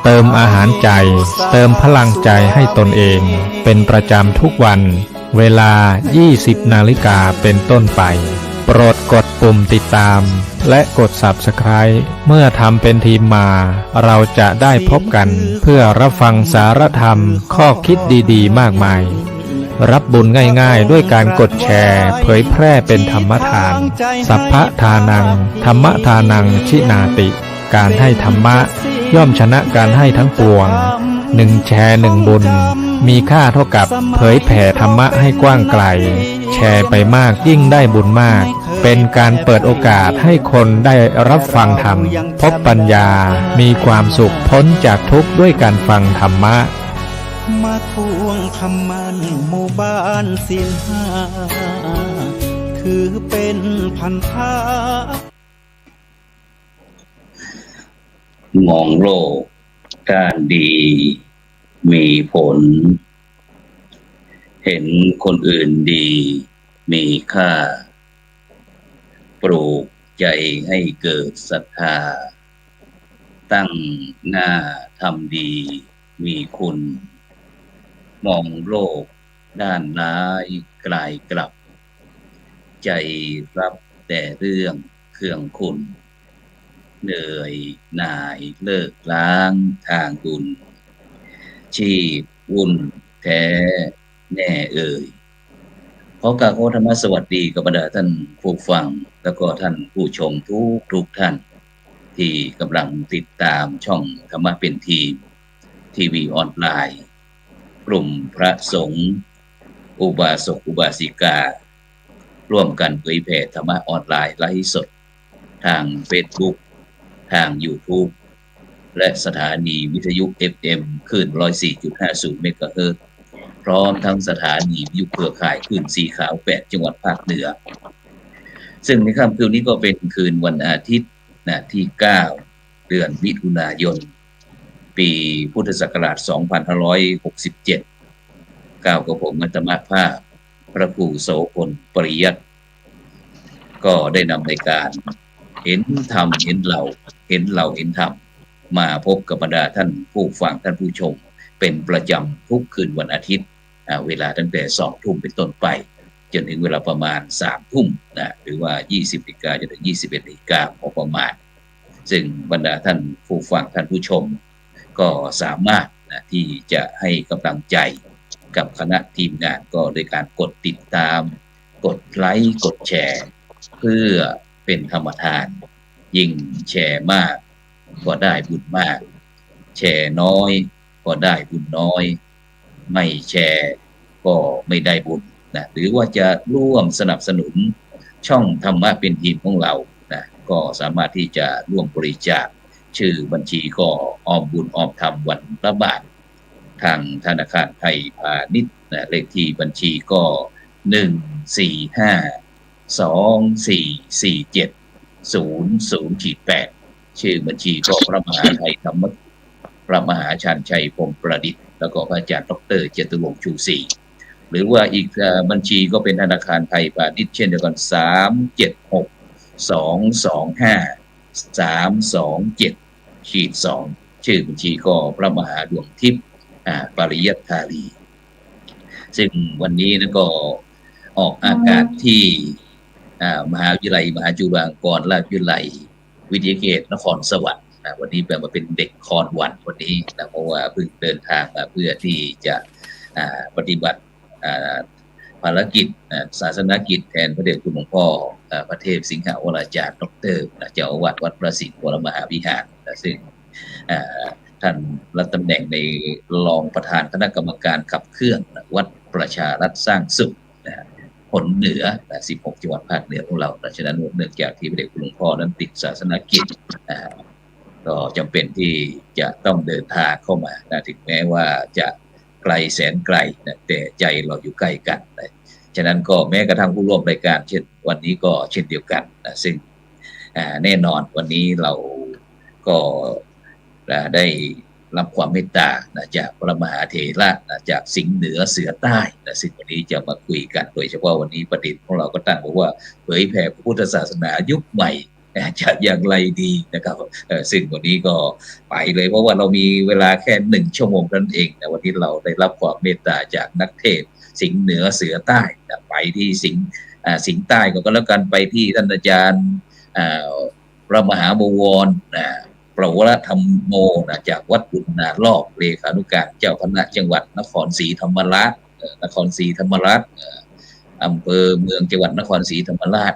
เติมอาหารใจเติมพลังใจให้ตนเองเป็นประจำทุกวันเวลา 20 นาฬิกาเป็นต้นไปโปรดกดปุ่มติดตามและกด Subscribe เมื่อทำเป็นทีมมาเราจะได้พบกันเพื่อรับฟังสารธรรมข้อคิดดีๆมากมายรับบุญง่ายๆด้วยการกดแชร์เผยแพร่เป็นธรรมทานสัพพทานังธรรมทานังชินาติการให้ธรรมะย่อมชนะการให้ทั้งปวง1 แชร์1 บุญมีค่าเท่ากับเผยแผ่ธรรมะให้กว้างไกลแชร์ไปมากยิ่งได้บุญมากเป็นการเปิดโอกาสให้คนได้รับฟังธรรมพบปัญญามีความสุขพ้นจากทุกข์ด้วยการฟังธรรมะมาทวงคำมันหมู่บ้านศีลห้าคือเป็นพันธะมองโลกด้านดีมีผลเห็นคนอื่นดีมีค่าปลูกใจให้เกิดศรัทธาตั้งหน้าทำดีมีคุณมองโลกด้านร้ายกลายกลับใจรับแต่เรื่องเครื่องคุณเหนื่อยหน่ายเลิกล้างทางบุญชีพวุ่นแท้แน่เอ่ยขอกราบขอธรรมสวัสดีกับบรรดาท่านผู้ฟังแล้วก็ท่านผู้ชมทุกท่านที่กำลังติดตามช่องธรรมะเป็นทีมทีวีออนไลน์กลุ่มพระสงฆ์อุบาสกอุบาสิการ่วมกันเผยแผ่ธรรมะออนไลน์ไลฟ์สดทาง Facebook ทาง YouTube และสถานีวิทยุ FM คลื่น 104.50 เมกะเฮิรตซ์พร้อมทั้งสถานีวิทยุเครือข่ายคลื่นสีขาว8จังหวัดภาคเหนือซึ่งในค่ำคืนนี้ก็เป็นคืนวันอาทิตย์ที่ 9 เดือนมิถุนายนปีพุทธศักราช 2567 ก้าวกับผมมัตตมภาพพระครูโสพลปริยัติก็ได้นำรายการเห็นธรรมเห็นเราเห็นธรรมมาพบกับบรรดาท่านผู้ฟังท่านผู้ชมเป็นประจำทุกคืนวันอาทิตย์เวลาตั้งแต่ 20:00 นเป็นต้นไปจนถึงเวลาประมาณ 3:00 นหรือว่า 20 นาฬิกาจนถึง 21 นาฬิกาพอประมาณซึ่งบรรดาท่านผู้ฟังท่านผู้ชมก็สามารถที่จะให้กำลังใจกับคณะทีมงานก็โดยการกดติดตามกดไลค์กดแชร์เพื่อเป็นธรรมทานยิ่งแชร์มากก็ได้บุญมากแชร์น้อยก็ได้บุญน้อยไม่แชร์ก็ไม่ได้บุญหรือว่าจะร่วมสนับสนุนช่องธรรมะเป็นทีมของเราก็สามารถที่จะร่วมบริจาคชื่อบัญชีก็ออมบุญออมธรรมวันละบาททางธนาคารไทยพาณิชย์เลขที่บัญชีก็145244700-8ชื่อบัญชีก็พระมหาไทยธรรมพระมหาชาญชัยพรหมประดิษฐ์แล้วก็พระอาจารย์ดร.จตุรงค์ชูศรีหรือว่าอีกบัญชีก็เป็นธนาคารไทยพาณิชย์เช่นเดียวกัน376225327327-2ชื่อบัญชีก็พระมหาดวงทิพย์ปริยัตธารีซึ่งวันนี้ก็ออกอากาศที่มหาวิทยาลัยมหาจุฬาลงกรณราชวิทยาลัยวิทยาเขตนครสวรรค์วันนี้แบบมาเป็นเด็กคอนวันวันนี้เพราะว่าเพิ่งเดินทางมาเพื่อที่จะปฏิบัติภารกิจศาสนกิจแทนพระเดชคุณหลวงพ่อพระเทพสิงหวราจารย์ดร.เจ้าอาวาสวัดประสิทธิ์วรมหาวิหารซึ่งท่านรับตำแหน่งในรองประธานคณะกรรมการขับเคลื่อนวัดประชารัฐสร้างสุขผลเหนือ16จังหวัดภาคเหนือของเราดังนั้นเนื่องจากที่พระเดชคุณหลวงพ่อนั้นติดศาสนกิจก็จำเป็นที่จะต้องเดินทางเข้ามาถึงแม้ว่าจะไกลแสนไกลแต่ใจเราอยู่ใกล้กันฉะนั้นก็แม้กระทั่งผู้ร่วมรายการเช่นวันนี้ก็เช่นเดียวกันซึ่งแน่นอนวันนี้เราก็ได้รับความเมตตาจากพระมหาเถระจากสิงห์เหนือเสือใต้ซึ่งวันนี้จะมาคุยกันโดยเฉพาะวันนี้ประเด็นของเราก็ตั้งบอกว่าเผยแผ่พุทธศาสนายุคใหม่ จะอย่างไรดีนะครับซึ่งวันนี้ก็ไปเลยเพราะว่าเรามีเวลาแค่1 ชั่วโมงนั่นเองแต่วันนี้เราได้รับความเมตตาจากนักเทศน์สิงห์เหนือเสือใต้ไปที่สิงห์ใต้ก็แล้วกันไปที่ท่านอาจารย์พระมหาบวรประวรธรรมโมจากวัดบุญนาลอกเลขานุการเจ้าคณะจังหวัดนครศรีธรรมราชอำเภอเมืองจังหวัดนครศรีธรรมราช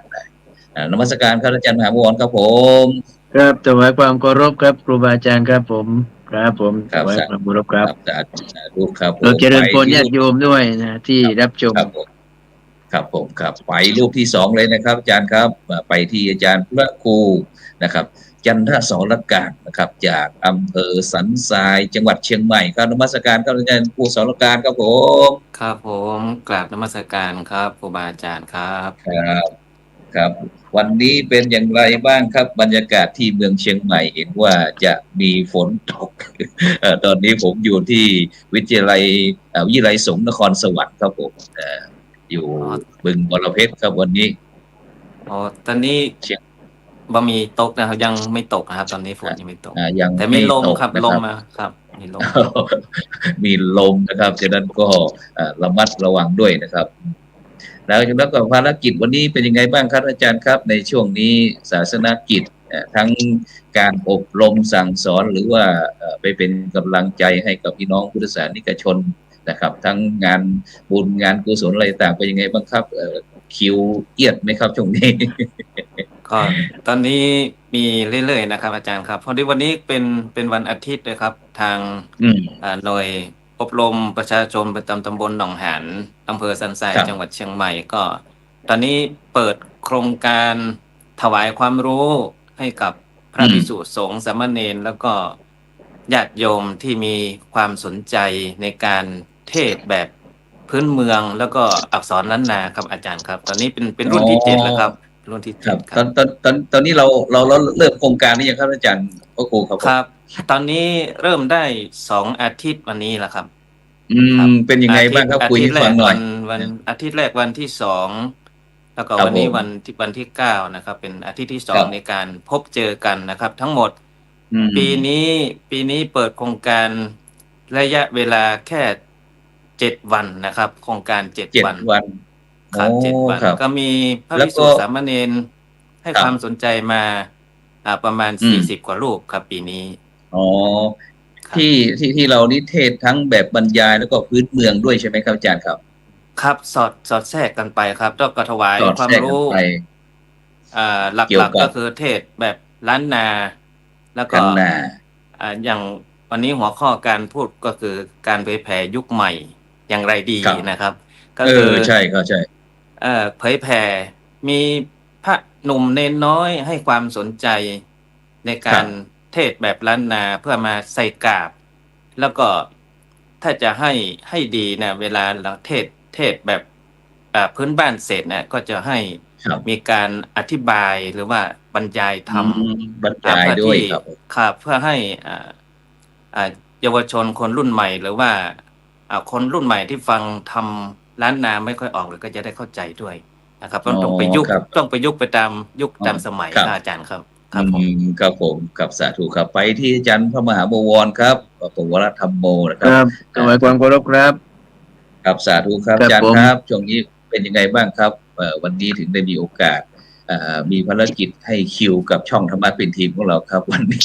นมัสการครับอาจารย์มหาบวรครับผมครับถวายความเคารพครับครูบาอาจารย์ครับผมถวายความเคารพครับรูปครับเราเจริญพรญาติโยมด้วยนะที่รับชมครับไปรูปที่2เลยนะครับอาจารย์ครับไปที่อาจารย์พระครูนะครับจันทสรการนะครับจากอำเภอสันทรายจังหวัดเชียงใหม่ครับนมัสการครับอาจารย์ครูสรการครับผมครับผมกราบนมัสการครับครูบาอาจารย์ครับครับวันนี้เป็นอย่างไรบ้างครับบรรยากาศที่เมืองเชียงใหม่เห็นว่าจะมีฝนตกตอนนี้ผมอยู่ที่วิทยาลัยสงฆ์นครสวรรค์ครับผมอยู่บึงบรเพชรครับวันนี้ตอนนี้บะมีตกนะครับยังไม่ตกนะครับตอนนี้ฝนยังไม่ตกแต่มีลมครับลมมาครับมีลมนะครับฉะนั้นก็ระมัดระวังด้วยนะครับแล้วก็ภารกิจวันนี้เป็นยังไงบ้างครับอาจารย์ครับในช่วงนี้ศาสนกิจทั้งการอบรมสั่งสอนหรือว่าไปเป็นกำลังใจให้กับพี่น้องพุทธศาสนิกชนนะครับทั้งงานบุญงานกุศลอะไรต่างเป็นยังไงบ้างครับคิวเอียดไหมครับช่วงนี้ก็ตอนนี้มีเรื่อยๆนะครับอาจารย์ครับพอดีวันนี้เป็นวันอาทิตย์นะครับทางหน่วยอบรมประชาชนประจำตำบลหนองหานอำเภอสันทรายจังหวัดเชียงใหม่ก็ตอนนี้เปิดโครงการถวายความรู้ให้กับพระภิกษุสงฆ์สามเณรแล้วก็ญาติโยมที่มีความสนใจในการเทศแบบพื้นเมืองแล้วก็อักษรล้านนาครับอาจารย์ครับตอนนี้เป็นรุ่นที่7แล้วครับรุ่นที่7ครับตอนนี้เราเริ่มโครงการนี้ยังครับอาจารย์พระครูครับตอนนี้เริ่มได้2 อาทิตย์วันนี้แหละครับเป็นยังไงบ้างครับคุยให้ฟังหน่อยวันอาทิตย์แรกวันที่2แล้วก็วันนี้วันที่9นะครับเป็นอาทิตย์ที่2ในการพบเจอกันนะครับทั้งหมดปีนี้เปิดโครงการระยะเวลาแค่7 วันนะครับโครงการ7 วันครับ7 วันก็มีพระภิกษุสามเณรให้ความสนใจมาประมาณ40 กว่ารูปครับปีนี้ที่เรานิเทศทั้งแบบบรรยายแล้วก็พื้นเมืองด้วยใช่ไหมครับอาจารย์ครับครับสอดแทรกกันไปครับแล้วก็ถวายความรู้หลักๆก็คือเทศแบบล้านนาแล้วก็อย่างวันนี้หัวข้อการพูดก็คือการเผยแผ่ยุคใหม่อย่างไรดีนะครับก็คือใช่เผยแผ่มีพระหนุ่มเนนน้อยให้ความสนใจในการเทศแบบล้านนาเพื่อมาใส่กาบแล้วก็ถ้าจะให้ดีนะเวลาเราเทศแบบพื้นบ้านเสร็จนะก็จะให้มีการอธิบายหรือว่าบรรยายธรรมบรรยายด้วยครับเพื่อให้เยาวชนคนรุ่นใหม่หรือว่าคนรุ่นใหม่ที่ฟังทำล้านนาไม่ค่อยออกเลยก็จะได้เข้าใจด้วยนะครับต้องไปยุคไปตามยุคตามสมัยอาจารย์ครับครับผมกับสาธุครับไปที่อาจารย์พระมหาบวรครับปวรธรรมโมนะครับถวายความเคารพครับครับสาธุครับอาจารย์ครับช่วงนี้เป็นยังไงบ้างครับวันนี้ถึงได้มีโอกาสมีภารกิจให้คิวกับช่องธรรมะเป็นทีมของเราครับวันนี้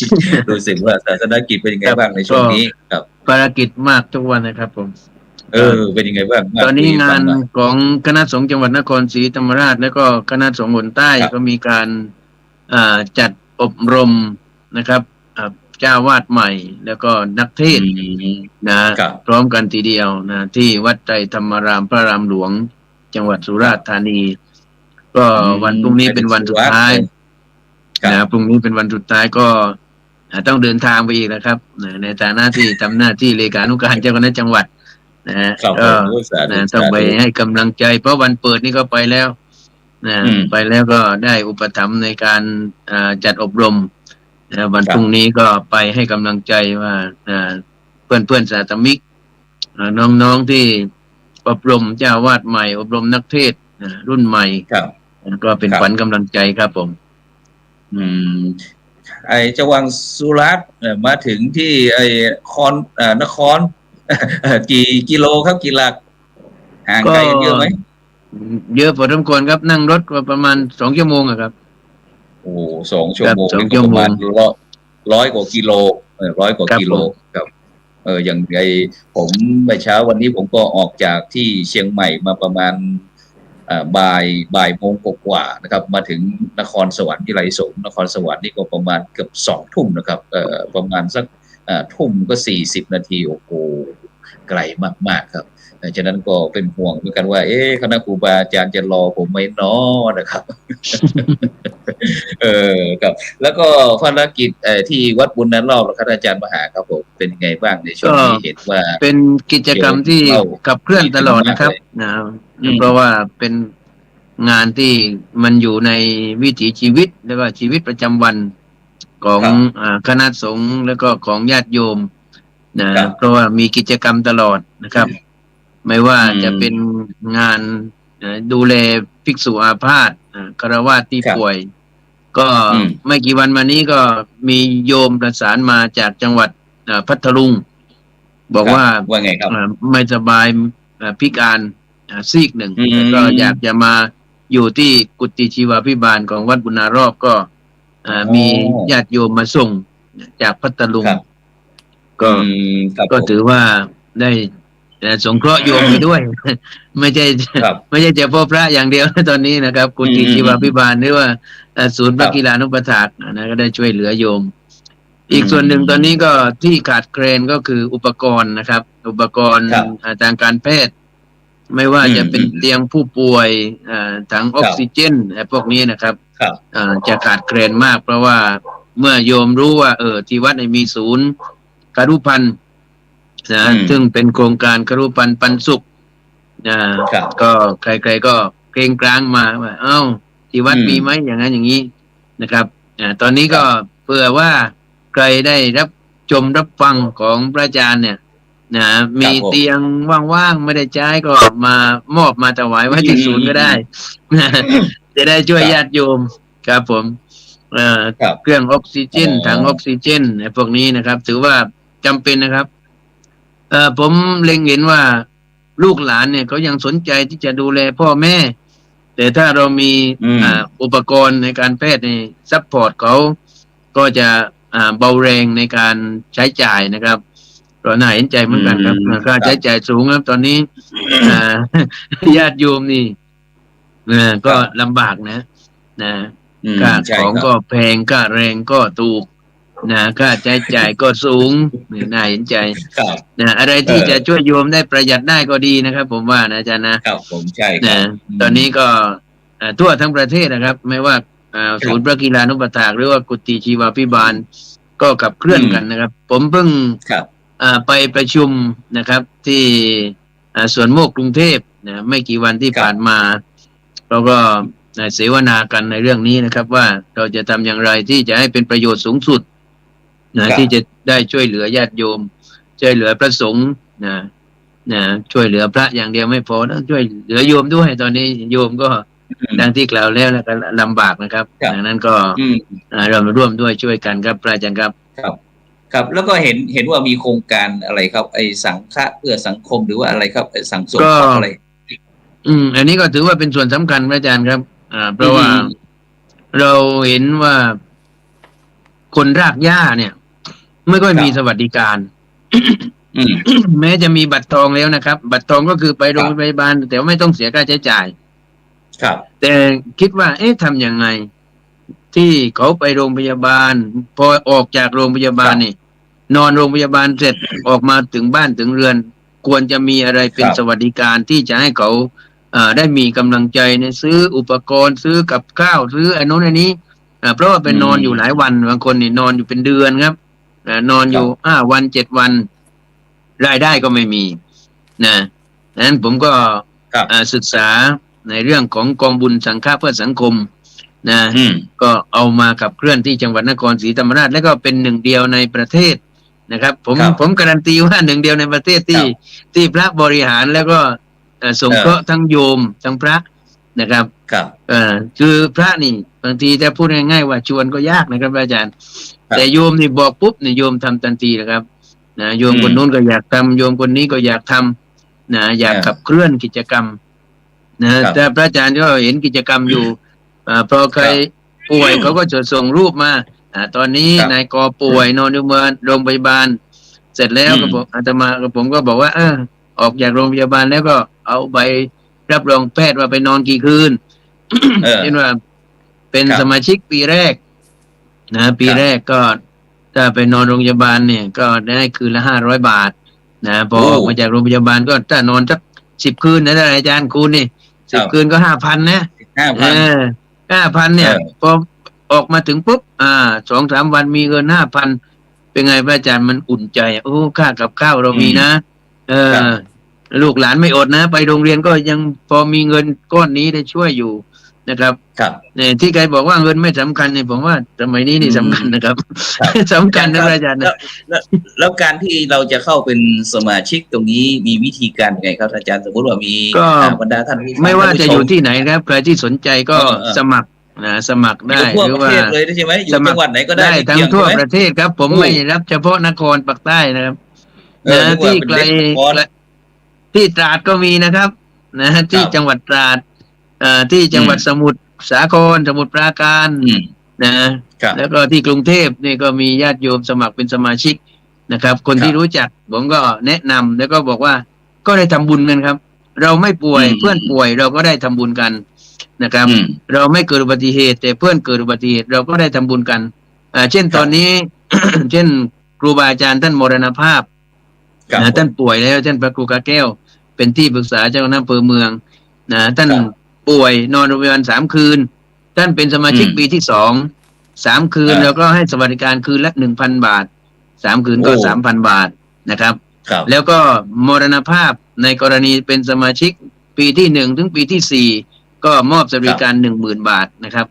รู้สึกว่าศาสนกิจเป็นยังไงบ้างในช่วงนี้ครับภารกิจมากทุกวันนะครับผมเป็นยังไงบ้างตอนนี้งานของคณะสงฆ์จังหวัดนครศรีธรรมราชและก็คณะสงฆ์หนใต้ก็มีการจัดอบรมนะครับเจ้าวาดใหม่แล้วก็นักเทศน์นะพร้อมกันทีเดียวนะที่วัดไตรธรรมารามพระรามหลวงจังหวัดสุราษฎร์ธานีก็วันพรุ่งนี้เป็นวันสุดท้ายนะพรุ่งนี้เป็นวันสุดท้ายก็ต้องเดินทางไปอีกนะครับในฐานะที่ทำหน้าที่เลขานุการเจ้าคณะจังหวัดก็ต้องไปให้กำลังใจเพราะวันเปิดนี่ก็ไปแล้วไปแล้วก็ได้อุปถัมภ์ในการจัดอบรมวันพรุ่งนี้ก็ไปให้กำลังใจว่าเพื่อนสาธมิกน้องๆที่อบรมเจ้าวาดใหม่อบรมนักเทศรุ่นใหม่ก็เป็นขวัญกำลังใจครับผม อืมไอจังหวัดสุราษฎร์มาถึงที่ไอนคร กี่กิโลครับกี่หลักห่าง ก็ ไกลกันเยอะไหม เยอะพอสมควรครับนั่งรถก็ประมาณ2 ชั่วโมงอะครับ โอ้2 ชั่วโมง ครับ นี่ 2 ก็ประมาณชั่วโมง 100 กว่ากิโล100 กว่าครับ กิโล ผม ครับอย่างไอผมเมื่อเช้าวันนี้ผมก็ออกจากที่เชียงใหม่มาประมาณบ่ายโมงกว่าๆนะครับ มาถึงนครสวรรค์วิไลสงฆ์นครสวรรค์นี่ก็ประมาณเกือบ2 ทุ่มนะครับประมาณสักทุ่มก็40 นาทีโอ้โหไกลมากๆครับฉะนั้นก็เป็นห่วงเหมือนกันว่าคณะครูบาอาจารย์จะรอผมไหมเนาะนะครับ ครับแล้วก็ภารกิจที่วัดบุญนั้นรอบครับอาจารย์มหาครับผมเป็นยังไงบ้างในช่วงนี้เห็นว่า เป็นกิจกรรมที่ขับเคลื่อนตลอดนะครับนะเพราะว่าเป็นงานที่มันอยู่ในวิถีชีวิตแล้วก็ชีวิตประจำวันของคณะสงฆ์แล้วก็ของญาติโยมนะเพราะว่ามีกิจกรรมตลอดนะครับ ไม่ว่าจะเป็นงานดูแลภิกษุอาพาธฆราวาสที่ป่วย ก็ไม่กี่วันมานี้ก็มีโยมประสานมาจากจังหวัดพัทลุงบอกว่าไงครับไม่สบายพิการซีกหนึ่งแล้วก็อยากจะมาอยู่ที่กุฏิชีวาภิบาลของวัดบุญนารอบก็มีญาติโยมมาส่งจากพัทลุงก็ถือว่าได้สงเคราะห์โยมไปด้วย ไม่ใช่จะพ่อพระอย่างเดียวตอนนี้นะครับกุฏิชีวาภิบาลหรือว่าศูนย์พระกีฬานุปถากนะก็ได้ช่วยเหลือโยมอีกส่วนหนึ่งตอนนี้ก็ที่ขาดแคลนก็คืออุปกรณ์นะครับอุปกรณ์ทางการแพทย์ไม่ว่าจะเป็นเตียงผู้ป่วยถังออกซิเจนพวกนี้นะครับจะขาดแคลนมากเพราะว่าเมื่อโยมรู้ว่าที่วัดมีศูนย์ครุพันธ์ซึ่งเป็นโครงการครุพันธ์ปันสุขก็ใครๆก็เกรงกลางมาว่าที่วัดมีไหมอย่างนั้นอย่างนี้นะครับตอนนี้ก็เผื่อว่าใครได้รับชมรับฟังของพระอาจารย์เนี่ยมีเตียงว่างๆไม่ได้ใช้ก็มามอบมาถวายไว้ที่ศูนย์ก็ได้ จะได้ช่วยญาติโยมครับผมเครื่องออกซิเจนถังออกซิเจนพวกนี้นะครับถือว่าจำเป็นนะครับผมเล็งเห็นว่าลูกหลานเนี่ยเขายังสนใจที่จะดูแลพ่อแม่แต่ถ้าเรามีอุปกรณ์ในการแพทย์ในซัพพอร์ตเขาก็จะเบาแรงในการใช้จ่ายนะครับเราน่าเห็นใจเหมือนกันครับค่าใช้จ่ายสูงครับตอนนี้ญาติโยมนี่ก็ลำบากนะค่าของก็แพงค่าแรงก็ถูกค่าใช้จ่ายก็สูงน่าเห็นใจอะไรที่จะช่วยโยมได้ประหยัดได้ก็ดีนะครับผมว่านะอาจารย์นะครับผมใช่ครับตอนนี้ก็ทั่วทั้งประเทศนะครับไม่ว่าศูนย์พระกีฬานุปถากหรือว่ากุฏิชีวาภิบาลก็ขับเคลื่อนกันนะครับผมเพิ่งไปประชุมนะครับที่สวนโมกกรุงเทพไม่กี่วันที่ผ่านมาเราก็เสวนากันในเรื่องนี้นะครับว่าเราจะทำอย่างไรที่จะให้เป็นประโยชน์สูงสุดที่จะได้ช่วยเหลือญาติโยมช่วยเหลือพระสงฆ์ช่วยเหลือพระอย่างเดียวไม่พอต้องช่วยเหลือโยมด้วยตอนนี้โยมก็ดังที่กล่าวแล้วก็ลำบากนะครับดังนั้นก็เรามาร่วมด้วยช่วยกันครับพระอาจารย์ครับครับแล้วก็เห็นว่ามีโครงการอะไรครับไอ้สังฆะเพื่อสังคมหรือว่าอะไรครับไอ้สังสงเคราะห์อะไรอันนี้ก็ถือว่าเป็นส่วนสำคัญพระอาจารย์ครับเพราะว่าเราเห็นว่าคนรากหญ้าเนี่ยไม่ค่อยมีสวัสดิการแม้จะมีบัตรทองแล้วนะครับบัตรทองก็คือไปโรงพยาบาลแต่ว่าไม่ต้องเสียค่าใช้จ่ายแต่คิดว่าทำยังไงที่เขาไปโรงพยาบาลพอออกจากโรงพยาบาลนี่นอนโรงพยาบาลเสร็จออกมาถึงบ้านถึงเรือนควรจะมีอะไรเป็นสวัสดิการที่จะให้เขาได้มีกำลังใจในซื้ออุปกรณ์ซื้อกับข้าวซื้อไอ้นู้นไอ้นี้เพราะว่าเป็นนอนอยู่หลายวันบางคนนี่นอนอยู่เป็นเดือนครับนอนอยู่5 วัน 7 วันรายได้ก็ไม่มีดังนั้นผมก็ศึกษาในเรื่องของกองบุญสังฆะเพื่อสังคมก็เอามาขับเคลื่อนที่จังหวัดนครศรีธรรมราชและก็เป็นหนึ่งเดียวในประเทศนะครับผมการันตีว่าหนึ่งเดียวในประเทศที่พระบริหารแล้วก็สงเคราะห์ทั้งโยมทั้งพระนะครับ ครับ คือพระนี่บางทีจะพูดง่ายๆว่าชวนก็ยากนะครับอาจารย์ ครับ แต่โยมนี่บอกปุ๊บนี่โยมทำทันทีนะครับนะโยมคนนู้นก็อยากทำโยมคนนี้ก็อยากทำนะอยากขับเคลื่อนกิจกรรมนะครับ แต่พระอาจารย์ก็เห็นกิจกรรมอยู่พอใครป่วยเขาก็จะส่งรูปมาตอนนี้ ครับ นายกป่วยนอนอยู่โรงพยาบาล เสร็จแล้วก็บอกอาตมากับผมก็บอกว่าออกจากโรงพยาบาลแล้วก็เอาใบรับรองแพทย์ว่าไปนอนกี่คืน เช่นว่าเป็น ครับ สมาชิกปีแรกนะปีแรกก็ถ้าไปนอนโรงพยาบาลเนี่ยก็ได้คืนละ500 บาทนะพอออกมาจากโรงพยาบาลก็ถ้านอนสัก10 คืนนะท่านอาจารย์คูณนี่10 คืนก็5,000นะ 5,000เนี่ย พอออกมาถึงปุ๊บ2-3 วันมีเงิน5,000เป็นไงพระอาจารย์มันอุ่นใจโอ้ค่ากับข้าวเรามีนะ ครับ ลูกหลานไม่อดนะไปโรงเรียนก็ยังพอมีเงินก้อนนี้ได้ช่วยอยู่นะครับ ครับ เนี่ยที่ใครบอกว่าเงินไม่สำคัญเนี่ยผมว่าสมัยนี้นี่สำคัญนะครับ ครับ สำคัญนะอาจารย์นะ แล้วการที่เราจะเข้าเป็นสมาชิกตรงนี้มีวิธีการยังไงครับอาจารย์สมมติว่ามี ก็ บรรดาท่านผู้ฟัง ไม่ว่าจะอยู่ ท่นผู้ช ที่ไหนครับใครที่สนใจก็สมัครสมัคร ม ได้ อยู่ทั่ว หรือว่าประเทศเลยใช่ไหมอยู่ สมั จั คร งหวัดไหนก็ได้ ได้ทั้ง เกี่ย ทั่ว ใช่ไหม ประเทศครับ ผม โอ้ ไม่รับเฉพาะนครปากใต้นะครับ นึกว่า ที่ เป็น ไกล เด็กนคร ที่ตราดก็มีนะครับที่ ครับ จังหวัดตราดที่จังหวัดสมุทรสาครสมุทรปราการ อืม นะครับ แล้วก็ที่กรุงเทพนี่ก็มีญาติโยมสมัครเป็นสมาชิกนะครับ คน ครับ ที่รู้จักผมก็แนะนำแล้วก็บอกว่าก็ได้ทำบุญกันครับ เราไม่ป่วย อืม เพื่อนป่วยเราก็ได้ทำบุญกันนะครับ อืม เราไม่เกิดอุบัติเหตุ แต่เพื่อนเกิดอุบัติเหตุเราก็ได้ทำบุญกันเช่นตอนนี้ เช่นครูบาอาจารย์ท่านมรณภาพ ครับ ท่านป่วยแล้วท่านพระครูกาแก้ว เป็นที่ปรึกษาเจ้าคณะอำเภอเมืองท่าน ครับ ป่วยนอนโรงพยาบาล3 คืน ท่านเป็นสมาชิก อืม ปีที่3 คืน แล้วก็ให้สวัสดิการคืนละ 1,000 บาท 3 คืนก็ โอ้ 3,000 บาทนะครับ ครับ แล้วก็มรณภาพในกรณีเป็นสมาชิกปีที่1ถึงปีที่4ก็มอบสวัสดิการ 10,000 บาทนะครับ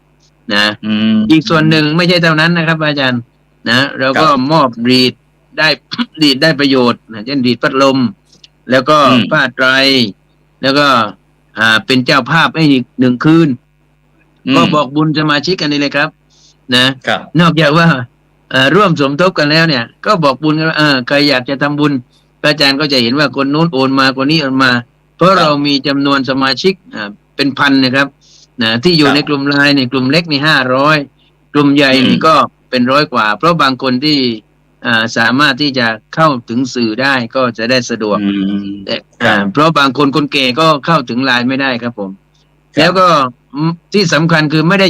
นะ อืม อีกส่วนหนึ่งไม่ใช่เท่านั้นนะครับอาจารย์เราก็ ครับ มอบรีดได้ รีดได้ประโยชน์เช่นรีดพัดลม แล้วก็ อืม ผ้าไตรแล้วก็เป็นเจ้าภาพให้อีก1 คืน ก็บอกบุญสมาชิกกันนี่เลยครับนะครับ นอกจากว่าร่วมสมทบกันแล้วเนี่ย ก็บอกบุญกันว่าใครอยากจะทำบุญพระอาจารย์ก็จะเห็นว่าคนนู้นโอนมาคนนี้โอนมา เพราะเรามีจำนวนสมาชิกเป็นพันนะครับที่อยู่ในกลุ่มไลน์เนี่ยกลุ่มเล็กนี่500กลุ่มใหญ่นี่ก็เป็น100 กว่า เพราะบางคนที่สามารถที่จะเข้าถึงสื่อได้ก็จะได้สะดวก อืม แต่เพราะบางคนคนแก่ก็เข้าถึงไลน์ไม่ได้ครับผม ครับ แล้วก็ที่สำคัญคือไม่ได้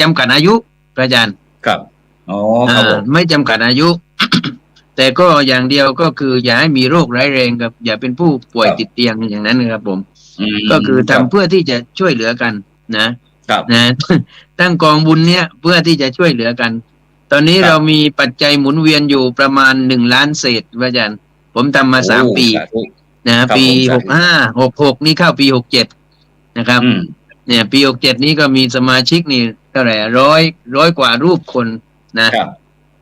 จำกัดอายุพระอาจารย์ ครับอ๋อครับผม ไม่จำกัดอายุ แต่ก็อย่างเดียวก็คืออย่าให้มีโรคร้ายแรงครับอย่าเป็นผู้ป่วย ครับ ติดเตียงอย่างนั้นนะครับผม ม ก็คือทำ รับ เพื่อที่จะช่วยเหลือกันนะ ครับ นะ ตั้งกองบุญเนี้ยเพื่อที่จะช่วยเหลือกัน ตอนนี้ ครับ เรามีปัจจัยหมุนเวียนอยู่ประมาณ1 ล้านเศษพระอาจารย์ผมทำมา3 ปี โอ้สาธุ นะครับ ปี ผม 65 66นี่เข้าปี67นะครับ อืม เนี่ยปี67นี้ก็มีสมาชิกนี่เท่าไหร่ร้อยกว่ารูปคนนะ ครับ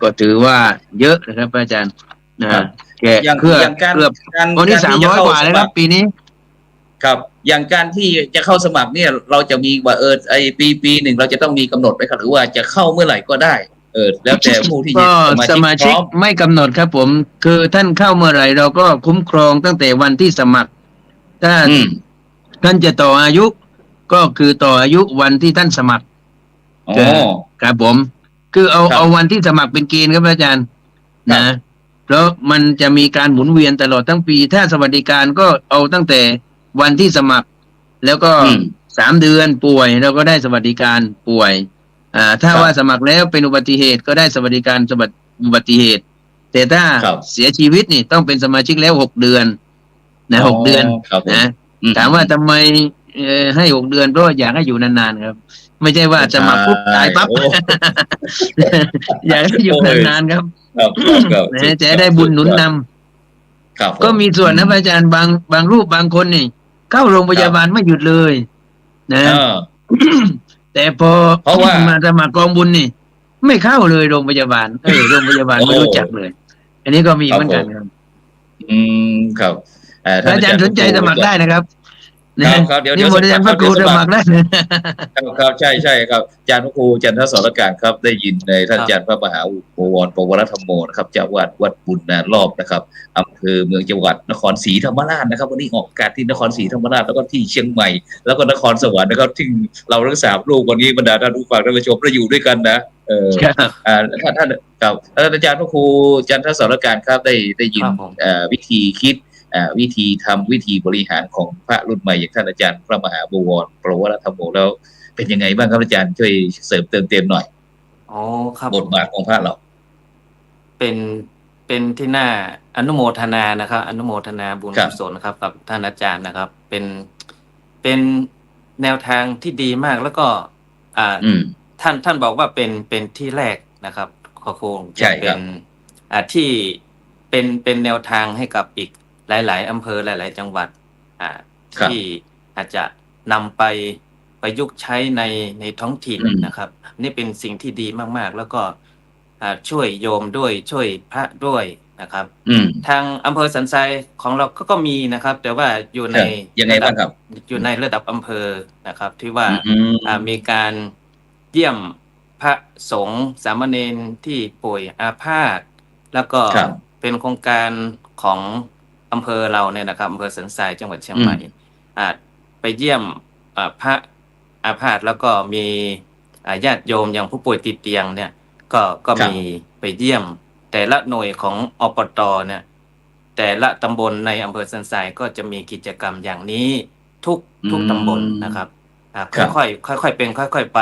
ก็ถือว่าเยอะนะครับอาจารย์นะครับ แก อย่าง เกือบ อย่างการ เกือบ การ วันนี้ การที่จะเข้ 300 กว่าเลยครับปีนี้ ครับ อย่างการที่จะเข้าสมัครเนี่ย เราจะมีว่าไอปีหนึ่งเราจะต้องมีกำหนดไหมครับหรือว่าจะเข้าเมื่อไหร่ก็ได้ แล้วแต่ผู้ที่ ก็ สมาชิกพร้อม ไม่กำหนดครับผม คือท่านเข้าเมื่อไหร่เราก็คุ้มครองตั้งแต่วันที่สมัคร ถ้า อืม ท่านจะต่ออายุ ก็คือต่ออายุวันที่ท่านสมัคร อ๋อ ครับผม คือเอา ครับ เอาวันที่สมัครเป็นเกณฑ์ครับอาจารย์ ครับ นะเพราะมันจะมีการหมุนเวียนตลอดทั้งปี ถ้าสวัสดิการก็เอาตั้งแต่วันที่สมัคร แล้วก็ อืม 3 เดือนป่วยเราก็ได้สวัสดิการป่วยถ้า ครับ ว่าสมัครแล้วเป็นอุบัติเหตุก็ได้สวัสดิการอุบัติเหตุ แต่ถ้า ครับ เสียชีวิตนี่ต้องเป็นสมาชิกแล้ว6 เดือนนะ6 เดือน ครับผม นะ อื ถามว่าทำไมให้6 เดือนเพราะอยากให้อยู่นานๆครับ ไม่ใช่ว่าสมัครปุ๊บตายปั๊บ โอ้ อยากให้อยู่นานๆครับ ครับครับ นะจะได้บุญหนุนนำ ครับผ ก็มีส่วนนะพระอาจารย์บางรูปบางคนนี่ เข้าโรงพยาบาลไม่หยุดเลย นะ เออ แต่พอ เพราะว่า มาสมัครกองบุญนี่ ไม่เข้าเลยโรงพยาบาลโรงพยาบาล โอ้ ไม่รู้จักเลย อันนี้ก็มีเหมือนกันครับ อืมครับ อาจารย์สนใจสมัครได้นะครับ ครับเดี๋ยว นี่หมดอาจารย์พระครูสมัครได้ ครับใช่ใช่ครับอาจารย์พระครูจันทสรการครับได้ยินในท่านอาจารย์พระมหาบวรปวรธรรมโมนะครับเจ้าวาดวัดบุญนารอบนะครับอำเภอเมืองจังหวัดนครศรีธรรมราชนะครับวันนี้ออกอากาศที่นครศรีธรรมราชแล้วก็ที่เชียงใหม่แล้วก็นครสวรรค์นะครับที่เราทั้งสามลูกวันนี้บรรดาท่านผู้ฟังท่านผู้ชมเราอยู่ด้วยกันนะท่านกับท่านอาจารย์พระครูจันทสรการครับได้ยินวิธีคิดวิธีทำวิธีบริหารของพระรุ่นใหม่อย่างท่านอาจารย์พระมหาบวรปวรธรรมโมแล้วเป็นยังไงบ้างครับอาจารย์ช่วยเสริมเติมเต็มหน่อยอ๋อครับบทบาทของพระเราเป็นที่น่าอนุโมทนานะครับอนุโมทนาบุญกุศลครับกับท่านอาจารย์นะครับเป็นแนวทางที่ดีมากแล้วก็ท่านบอกว่าเป็นที่แรกนะครับขอคงจะเป็นที่เป็นแนวทางให้กับอีกหลายๆอำเภอหลายๆจังหวัดที่อาจจะนำไปประยุกต์ใช้ในท้องถิ่นนะครับนี่เป็นสิ่งที่ดีมากๆแล้วก็ช่วยโยมด้วยช่วยพระด้วยนะครับทางอำเภอสันทรายของเราก็มีนะครับแต่ว่าอยู่ในยังไงบ้างครับอยู่ในระดับอำเภอนะครับที่ว่ามีการเยี่ยมพระสงฆ์สามเณรที่ป่วยอาพาธแล้วก็เป็นโครงการของอำเภอเราเนี่ยนะครับอำเภอสันทรายจังหวัดเชียงใหม่ไปเยี่ยมพระอาพาธแล้วก็มีญาติโยมอย่างผู้ป่วยติดเตียงเนี่ยก็มีไปเยี่ยมแต่ละหน่วยของอปต.เนี่ยแต่ละตำบลในอำเภอสันทรายก็จะมีกิจกรรมอย่างนี้ทุกตำบลนะครับค่อยๆเป็นค่อยๆไป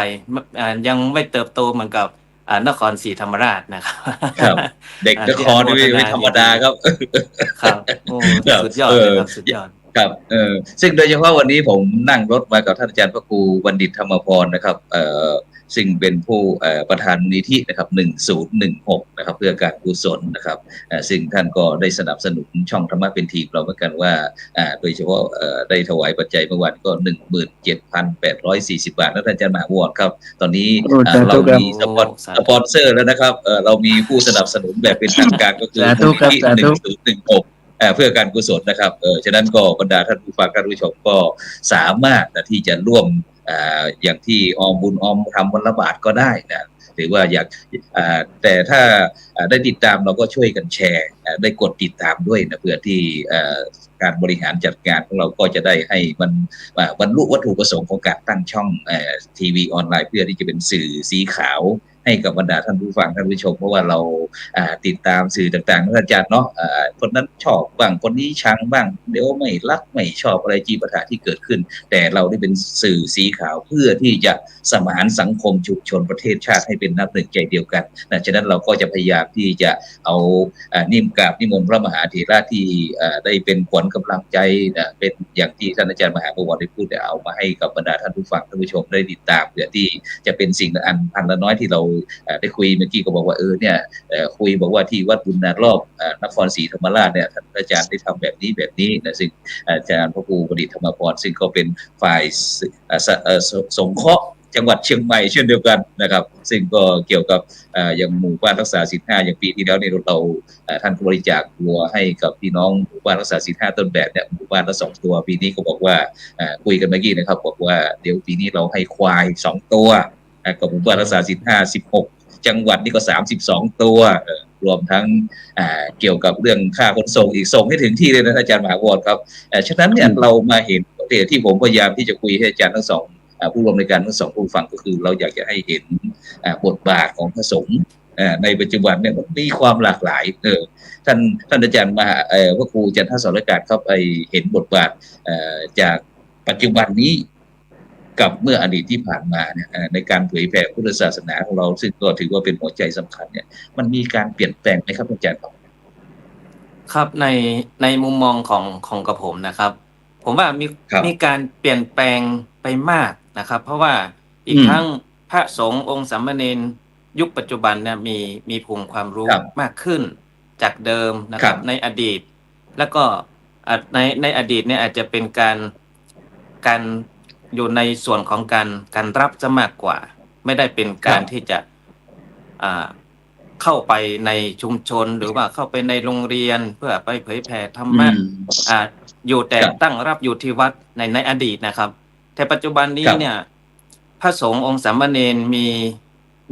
ยังไม่เติบโตเหมือนกับนครศรีธรรมราชนะครับเด็กนครนี่ไม่ธรรมดาครับครับโอ้สุดยอดเลยครับสุดยอดครับซึ่งโดยเฉพาะวันนี้ผมนั่งรถมากับท่านอาจารย์พระครูบัณฑิตธรรมพรนะครับซึ่งเป็นผู้ประธานมูลนิธินะครับ1016นะครับเพื่อการกุศลนะครับซึ่งท่านก็ได้สนับสนุนช่องธรรมะเป็นทีมเราเหมือนกันว่าโดยเฉพาะได้ถวายปัจจัยเมื่อวานก็ 17,840 บาทแล้วท่านอาจารย์มหาวรครับตอนนี้เรามีสปอนเซอร์แล้วนะครับเรามีผู้สนับสนุนแบบเป็นทางการก็คือมูลนิธิ1016เพื่อการกุศลนะครับฉะนั้นก็บรรดาท่านผู้ฟังท่านผู้ชมก็สามารถที่จะร่วมอย่างที่ออมบุญออมทำวันละบาทก็ได้นะหรือว่าอยากแต่ถ้าได้ติดตามเราก็ช่วยกันแชร์ได้กดติดตามด้วยนะเพื่อที่การบริหารจัดการของเราก็จะได้ให้มันบรรลุวัตถุประสงค์ของการตั้งช่องทีวีออนไลน์เพื่อที่จะเป็นสื่อสีขาวให้กับบรรดาท่านผู้ฟังท่านผู้ชมเพราะว่าเราติดตามสื่อต่างๆท่านอาจารย์เนาะคนนั้นชอบบ้างคนนี้ชังบ้างเดี๋ยวไม่รักไม่ชอบอะไรจีปะทะที่เกิดขึ้นแต่เราได้เป็นสื่อสีขาวเพื่อที่จะสมานสังคมชุมชนประเทศชาติให้เป็นน้ำหนึ่งใจเดียวกันฉะนั้นเราก็จะพยายามที่จะเอานิมนต์พระมหาเถระที่ได้เป็นขวัญกำลังใจเป็นอย่างที่ท่านอาจารย์มหาบวรได้พูดเอามาให้กับบรรดาท่านผู้ฟังท่านผู้ชมได้ติดตามเพื่อที่จะเป็นสิ่งอันละน้อยที่เราได้คุยเมื่อกี้ก็บอกว่าเนี่ยคุยบอกว่าที่วัดบุญนารอบนครศรีธรรมราชเนี่ยท่านอาจารย์ได้ทำแบบนี้นะซึ่งอาจารย์พระครูประดิษฐ์ธรรมพรซึ่งก็เป็นฝ่ายสงเคราะห์จังหวัดเชียงใหม่เช่นเดียวกันนะครับซึ่งก็เกี่ยวกับอย่างหมู่บ้านรักษาศีล 5อย่างปีที่แล้วเนี่ยเราท่านบริจาควัวให้กับพี่น้องหมู่บ้านรักษาศีล 5ต้นแบบเนี่ยหมู่บ้านละ2ตัวปีนี้ก็บอกว่าคุยกันเมื่อกี้นะครับบอกว่าเดี๋ยวปีนี้เราให้ควาย2ตัวกับหมู่บ้านรักษาศีล 5 16จังหวัดนี่ก็32ตัวรวมทั้งเกี่ยวกับเรื่องค่าขนส่งอีกส่งให้ถึงที่เลยนะอาจารย์มหาวรครับฉะนั้นเนี่ยเรามาเห็นที่ผมพยายามที่จะคุยให้อาจารย์ทั้งสองผู้ร่วมในการทั้งสองผู้ฟังก็คือเราอยากจะให้เห็นบทบาทของพระสงฆ์ในปัจจุบันเนี่ยมันมีความหลากหลายท่านอาจารย์มหาพระครูจันทสรการเข้าไปเห็นบทบาทจากปัจจุบันนี้กับเมื่ออดีตที่ผ่านมาเนี่ยในการเผยแผ่พุทธศาสนาของเราซึ่งก็ถือว่าเป็นหัวใจสำคัญเนี่ยมันมีการเปลี่ยนแปลงไหมครับอาจารย์ครับในมุมมองของกับผมนะครับผมว่ามีการเปลี่ยนแปลงไปมากนะครับเพราะว่าอีกทั้งพระสงฆ์องค์สามเณรยุคปัจจุบันเนี่ยมีภูมิความรู้มากขึ้นจากเดิมนะครับในอดีตแล้วก็ในอดีตเนี่ยอาจจะเป็นการอยู่ในส่วนของการรับจะมากกว่าไม่ได้เป็นการที่จะ เข้าไปในชุมชนหรือว่าเข้าไปในโรงเรียนเพื่อไปเผยแผ่ธรร อื มะ ม อยู่แต่ ครับ ตั้งรับอยู่ที่วัดในอดีตนะครับ แต่ปัจจุบันนี้ ครับ เนี่ยพระสงฆ์องค์สามเณร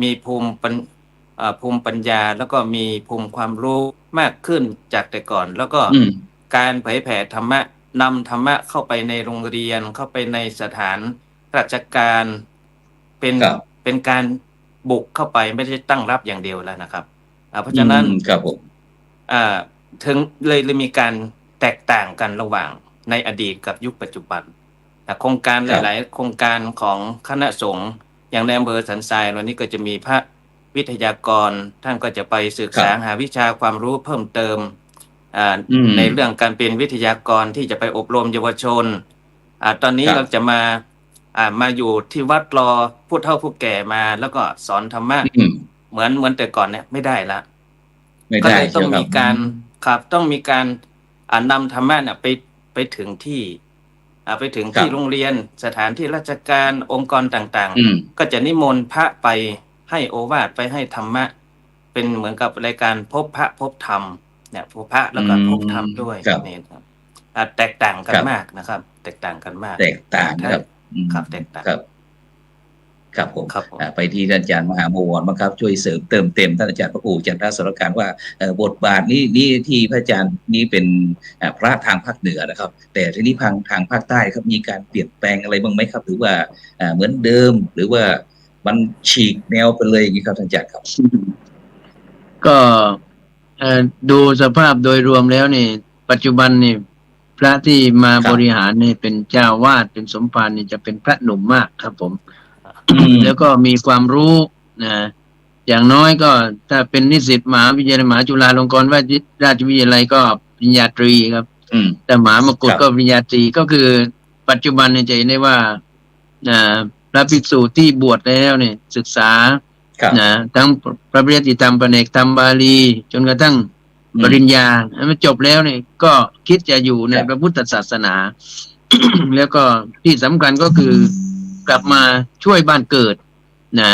มีภูมิปัญญา แล้วก็มีภูมิความรู้มากขึ้นจากแต่ก่อน แล้วก็ อืม การเผยแผ่ธรรมะนำธรรมะเข้าไปในโรงเรียนเข้าไปในสถานราชการเป็น ครับ เป็นการบุกเข้าไปไม่ได้ตั้งรับอย่างเดียวแล้วนะครับเพราะฉะนั้น ครับผม ถึงเลยมีการแตกต่างกันระหว่างในอดีตกับยุคปัจจุบันโครงการ ครับ หลาย ๆ โครงการของคณะสงฆ์อย่างในอำเภอสันทรายวันนี้ก็จะมีพระวิทยากรท่านก็จะไปศึกษาหาวิชาความรู้เพิ่มเติมในเรื่องการเป็นวิทยากรที่จะไปอบรมเยาวชนตอนนี้ ครับ เราจะมาอยู่ที่วัดรอผู้เฒ่าผู้แก่มาแล้วก็สอนธรรมะ อืม เหมือนแต่ก่อนเนี่ยไม่ได้ละ ไม่ ก็ ได้ เลยต้อง ใช่ไห มีการครับต้องมีการนำธรรมะเนี่ยไปถึงที่ไปถึงที่โรงเรียนสถานที่ราชการองค์กรต่าง อืม ๆ ก็จะนิมนต์พระไปให้โอวาทไปให้ธรรมะ เป็นเหมือนกับรายการพบพระพบธรรมเนี่ยพบพระแล้วก็พบธรรมด้วย ครับ นี่ครับแตกต่างกัน ครับ มากนะครับ แตกต่างกันมาก แตกต่างนะครับอืม ครับแตกต่าง ครับ ครับผม ครับผม ไปที่ท่านอาจารย์มหาโมวรบ้างครับ ช่วยเสริมเติมเต็มท่านอาจารย์พระครูจันทสรการว่าบทบาทนี้ที่พระอาจารย์นี้เป็นพระทางภาคเหนือนะครับ แต่ทีนี้ทางภาคใต้ครับมีการเปลี่ยนแปลงอะไรบ้างไหมครับ หรือว่าเหมือนเดิม หรือว่ามันฉีกแนวไปเลยอย่างนี้ครับท่านอาจารย์ครับ ก็ดูสภาพโดยรวมแล้วนี่ปัจจุบันนี่พระที่มา ครับ บริหารนี่เป็นเจ้าวาดเป็นสมภารนี่จะเป็นพระหนุ่มมากครับผม แล้วก็มีความรู้นะอย่างน้อยก็ถ้าเป็นนิสิตมหาวิทยาลัยมหาจุฬาลงกรณราชวิทยาลัยก็ปริญญาตรีครับ อืม แต่มหามกุฏ ครับ ก็ปริญญาตรีก็คือปัจจุบันเนี่ยจะเห็นได้ว่าพระภิกษุที่บวชแล้วเนี่ยศึกษา ครับ ทั้งพระปริยัติธรรมปเนกธรรมบาลี จนกระทั่งปริญญามันจบแล้วเนี่ยก็คิดจะอยู่ใน ครับ พระพุทธศาสนา แล้วก็ที่สำคัญก็คือกลับมาช่วยบ้านเกิดนะ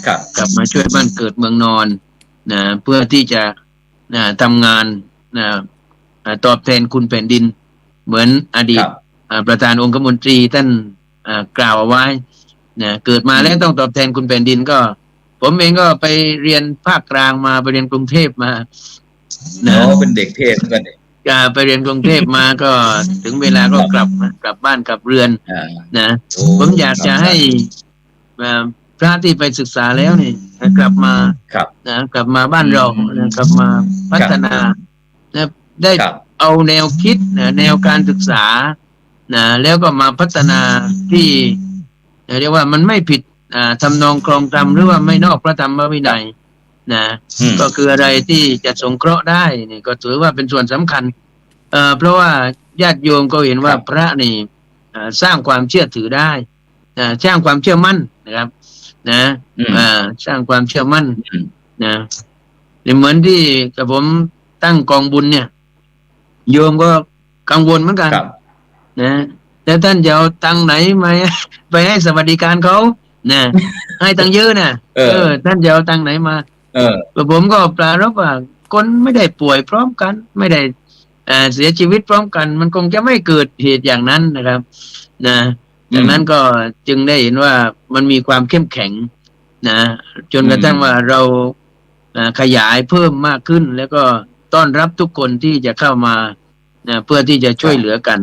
ครับ กลับมาช่วยบ้านเกิดเมืองนอนเพื่อที่จะทำงานตอบแทนคุณแผ่นดิน เหมือนอดีต ครับ ประธานองคมนตรีท่านกล่าวเอาไว้เกิดมาแล้วต้องตอบแทนคุณแผ่นดินก็ ผมเองก็ไปเรียนภาคกลางมาไปเรียนกรุงเทพมาเป็นเด็กเทศเหมือนกันเนี่ย ไปเรียนกรุงเทพมาก็ถึงเวลาก็กลับบ้านกลับเรือน โอ้ ผมอยากจะให้พระที่ไปศึกษาแล้วนี่กลับมา ครับ กลับมาบ้านเรากลับมาพัฒนาได้ ครับ เอาแนวคิดแนวการศึกษาแล้วก็มาพัฒนาที่เรียกว่ามันไม่ผิดทำนองครองธรรมหรือว่าไม่นอกพระธรรมวินัยก็คืออะไรที่จะสงเคราะห์ได้นี่ก็ถือว่าเป็นส่วนสำคัญเพราะว่าญาติโยมก็เห็นว่าพระนี่สร้างความเชื่อถือได้สร้างความเชื่อมั่นนะครับสร้างความเชื่อมั่นเหมือนที่กับผมตั้งกองบุญเนี่ยโยมก็กังวลเหมือนกันแต่ท่านจะเอาตังไหนมาไปให้สวัสดิการเขาให้ตังเยอะท่านจะเอาตังไหนมาผมก็ปรารภว่าคนไม่ได้ป่วยพร้อมกันไม่ได้เสียชีวิตพร้อมกันมันคงจะไม่เกิดเหตุอย่างนั้นนะครับดังนั้นก็จึงได้เห็นว่ามันมีความเข้มแข็งจนกระทั่งว่าเราขยายเพิ่มมากขึ้นแล้วก็ต้อนรับทุกคนที่จะเข้ามาเพื่อที่จะช่วยเหลือกัน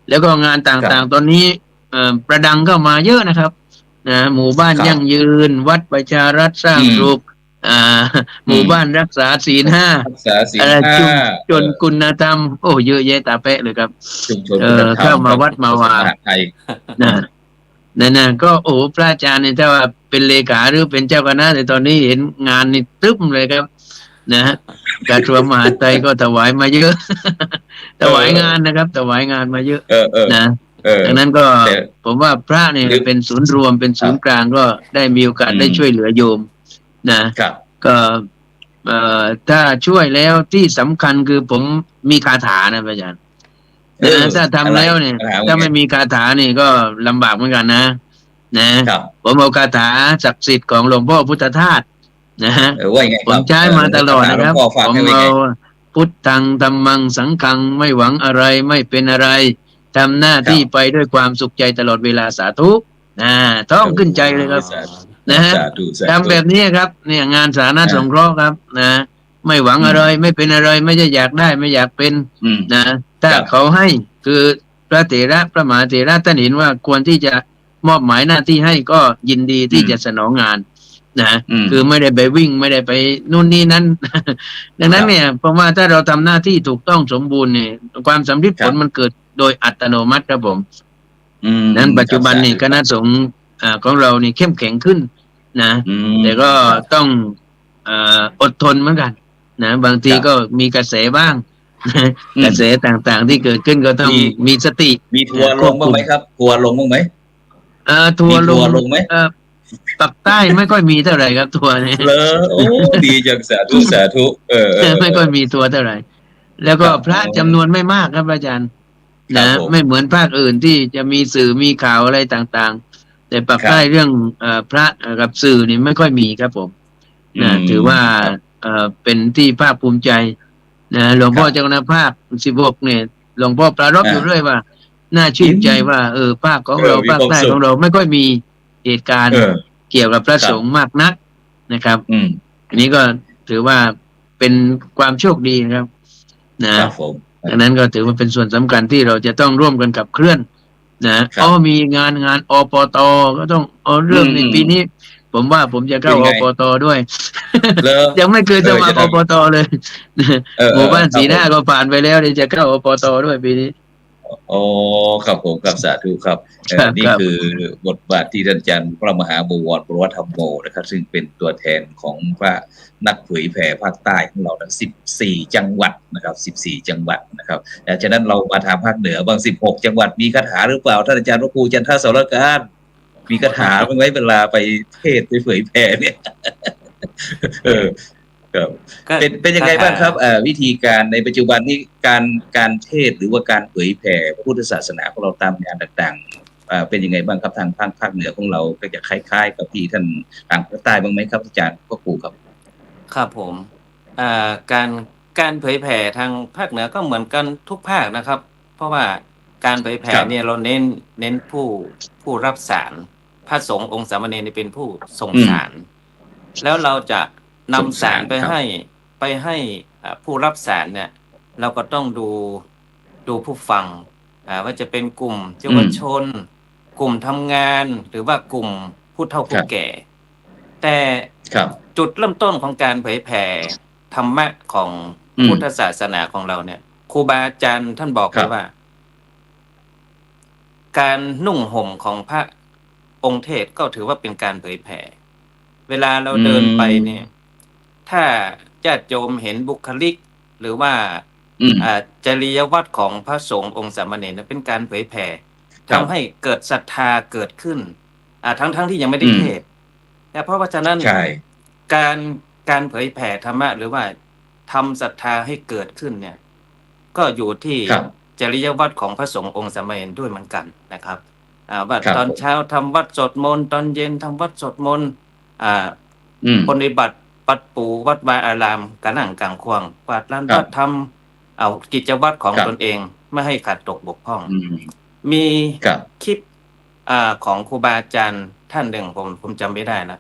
แล้วก็งานต่างๆตอนนี้ประดังเข้ามาเยอะนะครับหมู่บ้านยั่งยืนวัดประชารัฐสร้างสุขหมู่บ้านรักษาศีล 5รักษาศีล 5 ชุมชนคุณธรรมโอ้เยอะแยะตาเป๊ะเลยครับ ชุมชนคุณธรรม เข้ามาวัดมาวา ไทย นั่นก็โอ้พระอาจารย์เนี่ยถ้าว่าเป็นเลขาหรือเป็นเจ้าคณะในตอนนี้เห็นงานนี่ตึ้มเลยครับกระทรวงมหาดไทยก็ถวายมาเยอะ ถวายงานนะครับถวายงานมาเยอะดังนั้นก็ผมว่าพระเนี่ยเป็นศูนย์รวมเป็นศูนย์กลางก็ได้มีโอกาสได้ช่วยเหลือโยมก็ถ้าช่วยแล้วที่สำคัญคือผมมีคาถานะอาจารย์ถ้าทำแล้วเนี่ยถ้าไม่มีคาถานี่ก็ลำบากเหมือนกันนะผมเอาคาถาศักดิ์สิทธิ์ของหลวงพ่อพุทธทาส นะฮะ ว่ายังไง ผ ครั ม บ ใช้มาตลอดนะครับ หลวงพ่อฝาก ผม ให้ไว้ไง เอาพุทธังธัมมังสังฆังไม่หวังอะไรไม่เป็นอะไรทำหน้าที่ไปด้วยความสุขใจตลอดเวลาสาธุท่องขึ้นใจเลยครับ นะฮะ สาธุสาธุ ทำแบบนี้ครับ เนี่ยงานสาธารณสงเคราะห์ครับนะไม่หวังอะไรไม่เป็นอะไรไม่ใช่อยากได้ไม่อยากเป็น อืม นะถ้า ครับ เขาให้คือพระเถระพระมหาเถระท่านเห็นว่าควรที่จะมอบหมายหน้าที่ให้ก็ยินดีที่จะสนองงานนะ อืม คือไม่ได้ไปวิ่งไม่ได้ไปนู่นนี่นั้น ดังนั้นเนี่ยเพราะว่าถ้าเราทำหน้าที่ถูกต้องสมบูรณ์เนี่ยความสำเร็จผลมันเกิดโดยอัตโนมัติครับผม อืม นั้นปัจจุบันนี่คณะสงฆ์ของเรานี่เข้มแข็งขึ้นนะ อืม แต่ก็ต้องอดทนเหมือนกันนะบางที ครับ ก็มีกระแสบ้าง อืม กระแสต่างๆที่เกิดขึ้นก็ต้อง มี มีสติ มีทัวร์ลงบ้างไหมครับทัวร์ลงบ้างไหม ทัวร์ มีทัวร์ลงไหม ปักใต้ไม่ค่อยมีเท่าไหร่ครับทัวร์เนี่ย เลอโอ้ดีจังสาธุสาธุไม่ค่อยมีทัวร์เท่าไหร่ แล้วก็ ครับ พระจำนวนไม่มากครับอาจารย์ ครับ นะ ผม ไม่เหมือนภาคอื่นที่จะมีสื่อมีข่าวอะไรต่างๆ แต่ปักใต้เรื่องพระกับสื่อนี่ไม่ค่อยมีครับผมนะถือว่าเป็นที่ภาคภูมิใจนะหลวงพ่อ ครับ เจ้าคณะภาค16เนี่ยหลวงพ่อปรารภอยู่เรื่อยว่า น่าชื่นใจว่าภาคของเรา มี ภาค ความ ใต้ สุข ของเราไม่ค่อยมีเหตุการณ์ เกี่ยวกับพระสงฆ์มากนักนะครับ อืม อันนี้ก็ถือว่าเป็นความโชคดีนะครับนะครับ ผม ดังนั้นก็ถือว่าเป็นส่วนสำคัญที่เราจะต้องร่วมกันขับเคลื่อนนะครับมีงานอปตก็ต้องเอาเรื่องใน อืม ปีนี้ ผมว่าผมจะเข้า เป็น อ ไง ปตด้วย เลอ ยังไม่เคยสมัคร จะ อ ทำ ปตเลย หมู่บ้าน ครับ สีหน้า ผม ก็ผ่านไปแล้วเดี๋ยวจะเข้าอปตด้วยปีนี้ โอ้ครับผมครับสาธุครับ ครับ นี่ ครับ คือบทบาทที่ท่านอาจารย์พระมหาบวรปรวัตธรรมโมนะครับ ซึ่งเป็นตัวแทนของพระนักเผยแผ่ภาคใต้ของเราทั้ง14 จังหวัดนะครับ14 จังหวัดนะครับฉะนั้นเรามาทางภาคเหนือบาง16 จังหวัดมีคาถาหรือเปล่าท่านอาจารย์พระครูจันทสรการมีคาถาบ้างไหมเวลาไปเทศน์ไปเผยแผ่เนี่ย ครับ ก็ เป็นยังไงบ้างครับวิธีการในปัจจุบันนี้การเทศน์หรือว่าการเผยแผ่พระพุทธศาสนาของเราตามงานต่างๆเป็นยังไงบ้างครับทางภาคเหนือของเราก็จะคล้ายๆกับที่ท่านทางภาคใต้บ้างไหมครับอาจารย์พ่อครูครับ ครับผมการเผยแผ่ทางภาคเหนือก็เหมือนกันทุกภาคนะครับ เพราะว่าการเผยแผ่ ครับ เนี่ยเราเน้นผู้รับสารพระสงฆ์องค์สามเณรนี่เป็นผู้ส่งสาร แล้วเราจะนำสารไป ครับ ให้ผู้รับสารเนี่ย เราก็ต้องดูผู้ฟังว่าจะเป็นกลุ่มเยาวชน กลุ่มทำงานหรือว่ากลุ่มผู้เฒ่าผู้แก่ แต่ ครับ จุดเริ่มต้นของการเผยแผ่ธรรมะของพุทธศาสนาของเราเนี่ยครูบาอาจารย์ท่านบอก ครั ไว้ บ ว่า การนุ่งห่มของพระองค์เทศก็ถือว่าเป็นการเผยแผ่ เวลาเราเดินไปเนี่ย ถ้าญาติโยมเห็นบุคลิก หรือว่า จริยวัตรของพระสงฆ์องค์สามเณรเนี่ยเป็นการเผยแผ่ ครับ ทำให้เกิดศรัทธาเกิดขึ้นทั้งที่ยังไม่ได้เทศน์แต่เพราะฉะนั้น ใช่ การเผยแผ่ธรรมะหรือว่าทำศรัทธาให้เกิดขึ้นเนี่ย ก็อยู่ที่ ครับ จริยวัตรของพระสงฆ์องค์สามเณรด้วยเหมือนกันนะครับว่า ครับ ตอนเช้าทำวัดสวดมนต์ตอนเย็นทำวัดสวดมนต์ปฏิบัติปัดปูวัดวาอารามกระหนังกลางควงกวาดลาน ครับ วัดทำเอากิจวัตรของ ครับ ตนเองไม่ให้ขาดตกบกพร่อง มี ครับ คลิปของครูบาอาจารย์ท่านหนึ่งผมจำไม่ได้นะ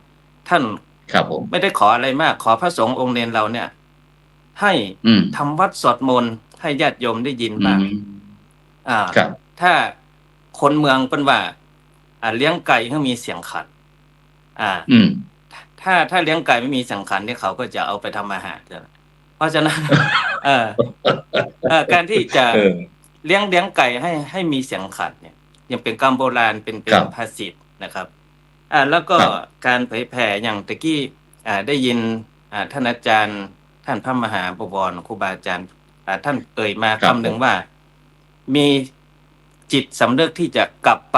ท่าน ครับผม ไม่ได้ขออะไรมาก ขอพระสงฆ์องค์เนรเราเนี่ย ให้ ทำวัดสวดมนต์ให้ญาติโยมได้ยินบ้างครับ ถ้าคนเมืองเป็นว่าเลี้ยงไก่ก็มีเสียงขันถ้าเลี้ยงไก่ไม่มีเสียงขันเนี่ยเขาก็จะเอาไปทำอาหารเลยเพราะฉะนั้น การที่จะเลี้ยงไก่ให้มีเสียงขันเนี่ยยังเป็นกรรมโบราณเป็น ครับ ภาษิตนะครับแล้วก็ ครับ การเผยแผ่อย่างตะกี้ได้ยินท่านอาจารย์ท่านพระมหาบวรครูบาอาจารย์ท่านเอ่ยมา ครับ คำหนึ่งว่ามีจิตสำนึกที่จะกลับไป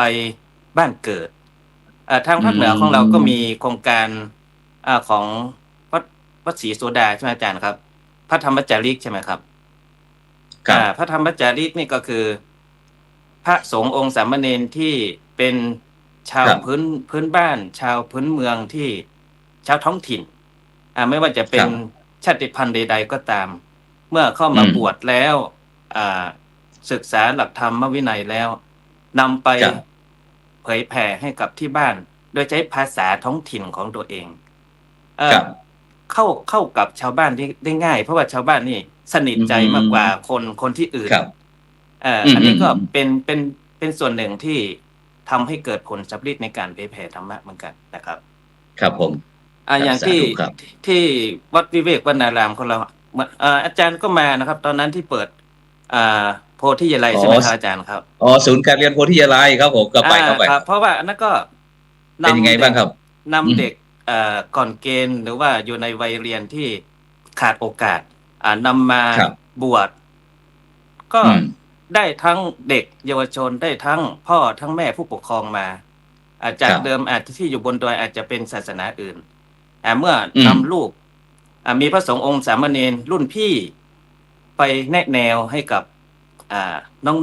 บ้านเกิดทางภาคเหนือของเราก็มีโครงการของวัดศรีโสดาใช่ไหมอาจารย์ครับ พระธรรมจาริกใช่ไหมครับ ครับ พระธรรมจาริกนี่ก็คือ พระสงฆ์องค์สามเณรที่เป็นชาว ครับ พื้นบ้าน ชาวพื้นเมืองที่ชาวท้องถิ่น ไม่ว่าจะเป็นชาติพันธุ์ใดๆก็ตาม เมื่อเข้ามาบวชแล้วศึกษาหลักธรรมวินัยแล้วนำไปเผยแผ่ให้กับที่บ้านโดยใช้ภาษาท้องถิ่นของตัวเองเข้ากับชาวบ้านได้ง่ายเพราะว่าชาวบ้านนี่สนิทใจมากกว่าคนที่อื่นอันนี้ก็เป็นส่วนหนึ่งที่ทำให้เกิดผลสำเร็จในการเผยแผ่ธรรมะเหมือนกันนะครับครับผมอย่างที่วัดวิเวกวนารามของเราอาจารย์ก็มานะครับตอนนั้นที่เปิดโพธิยาลัยใช่ไหมครับอาจารย์ครับศูนย์การเรียนโพธิยาลัยครับผมก็ไปเพราะว่านั่นก็เป็นยังไงบ้างครับนำเด็กก่อนเกณฑ์หรือว่าอยู่ในวัยเรียนที่ขาดโอกาสนำมาบวชก็ได้ทั้งเด็กเยาวชนได้ทั้งพ่อทั้งแม่ผู้ปกครองมาจากเดิมที่อยู่บนดอยอาจจะเป็นศาสนาอื่นเมื่อนำลูกมีพระสงฆ์องค์สามเณรรุ่นพี่ไปแนะแนวให้กับ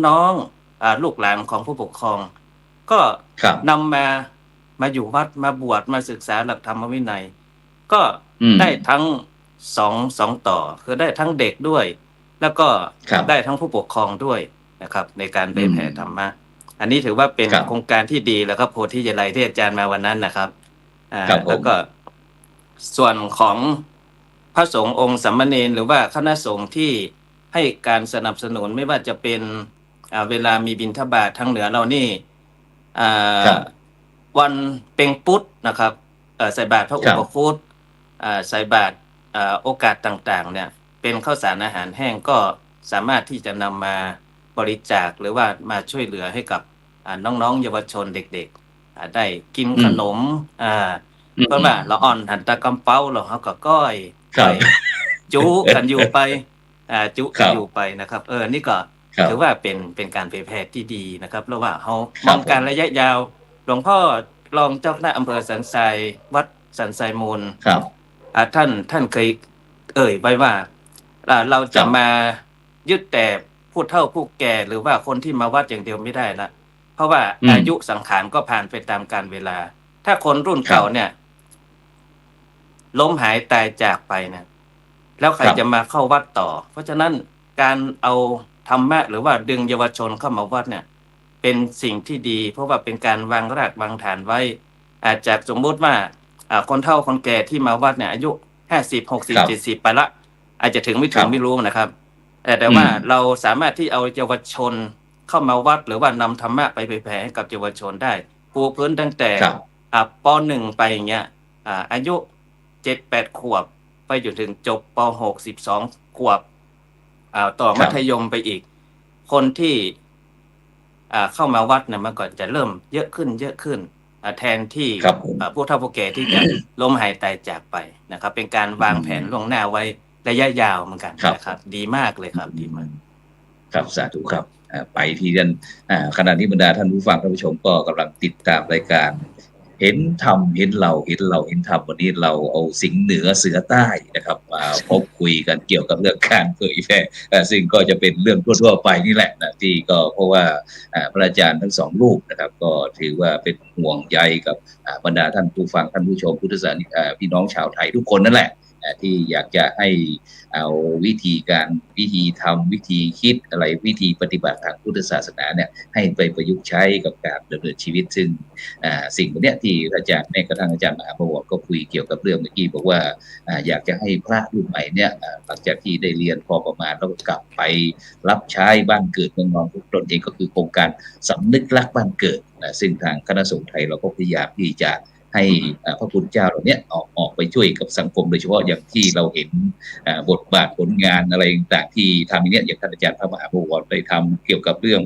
น้องๆลูกหลานของผู้ปกครองก็นำมาอยู่วัดมาบวชมาศึกษาหลักธรรมวินัยก็ได้ทั้งสองต่อคือได้ทั้งเด็กด้วยแล้วก็ได้ทั้งผู้ปกครองด้วยนะครับในการเผยแผ่ธรรมะอันนี้ถือว่าเป็นโครงการที่ดีแล้วก็โพธิยาลัยที่อาจารย์มาวันนั้นนะครับแล้วก็ส่วนของพระสงฆ์องค์สามเณรหรือว่าคณะสงฆ์ที่ให้การสนับสนุนไม่ว่าจะเป็นเวลามีบิณฑบาตทางเหนือเรานี่วันเป็งปุ๊ดนะครับใส่บาตรพระอุปคุตใส่บาตรโอกาสต่างๆเนี่ยเป็นข้าวสารอาหารแห้งก็สามารถที่จะนำมาบริจาคหรือว่ามาช่วยเหลือให้กับน้องๆเยาวชนเด็กๆได้กินขนมเพราะว่าเราอ่อนหันตะกำเป้าเราเขาก็ก้อยจุกันอยู่ไปจุกันอยู่ไปนะครับนี่ก็ถือว่าเป็นการเผยแพร่ที่ดีนะครับเพราะว่าเขามองการระยะยาวหลวงพ่อรองเจ้าคณะอำเภอสันทรายวัดสันทรายมูลท่านเคยไว้ว่าเราจะมายึดแต่ผู้เฒ่าผู้แก่หรือว่าคนที่มาวัดอย่างเดียวไม่ได้ละเพราะว่าอายุสังขารก็ผ่านไปตามกาลเวลาถ้าคนรุ่นเก่าเนี่ยล้มหายตายจากไปเนี่ยแล้วใครจะมาเข้าวัดต่อเพราะฉะนั้นการเอาธรรมะหรือว่าดึงเยาวชนเข้ามาวัดเนี่ยเป็นสิ่งที่ดีเพราะว่าเป็นการวางรากวางฐานไว้จากสมมุติว่าคนเฒ่าคนแก่ที่มาวัดเนี่ยอายุ50 60 70ไปละอาจจะถึงไม่ถึงไม่รู้นะครับแต่ว่าเราสามารถที่เอาเยาวชนเข้ามาวัดหรือว่านำธรรมะไปเผยแผ่ให้กับเยาวชนได้ปูพื้นตั้งแต่ป.1 ไปอย่างเงี้ยอายุ 7-8 ขวบไปจนถึงจบป.6 12 ขวบต่อมัธยมไปอีกคนที่เข้ามาวัดเนี่ยมันก็จะเริ่มเยอะขึ้นแทนที่ผู้เฒ่าผู้แก่ที่จะล้มหายตายจากไปนะครับเป็นการวางแผนล่วงหน้าไว้ระยะยาวเหมือนกันนะครับดีมากเลยครับดีมากครับสาธุครับไปที่นั่นขณะนี้บรรดาท่านผู้ฟังท่านผู้ชมก็กำลังติดตามรายการเห็นธรรมเห็นเราเห็นธรรมวันนี้เราเอาสิงห์เหนือเสือใต้นะครับมาพบคุยกันเกี่ยวกับเรื่องการเผยแพร่ซึ่งก็จะเป็นเรื่องทั่วๆไปนี่แหละนะที่ก็เพราะว่าพระอาจารย์ทั้งสองรูปนะครับก็ถือว่าเป็นห่วงใยกับบรรดาท่านผู้ฟังท่านผู้ชมพุทธศาสนิกพี่น้องชาวไทยทุกคนนั่นแหละที่อยากจะให้เอาวิธีการวิธีทำวิธีคิดอะไรวิธีปฏิบัติทางพุทธศาสนาเนี่ยให้ไปประยุกต์ใช้กับการดำเนินชีวิตซึ่งสิ่งพวกนี้ที่อาจารย์แม้กระทั่งอาจารย์มหาประวัติก็คุยเกี่ยวกับเรื่องเมื่อกี้บอกว่าอยากจะให้พระรุ่นใหม่เนี่ยหลังจากที่ได้เรียนพอประมาณแล้วก็กลับไปรับใช้บ้านเกิดเมืองนอนทุกตนเองก็คือโครงการสำนึกรักบ้านเกิดซึ่งทางคณะสงฆ์ไทยเราก็พยายามที่จะให้พระพุทธเจ้าเหล่านี้ออกไปช่วยกับสังคมโดยเฉพาะอย่างที่เราเห็นบทบาทผลงานอะไรต่างๆที่ทำอย่างนี้อย่างท่านอาจารย์พระมหาบุวรไปทำเกี่ยวกับเรื่อง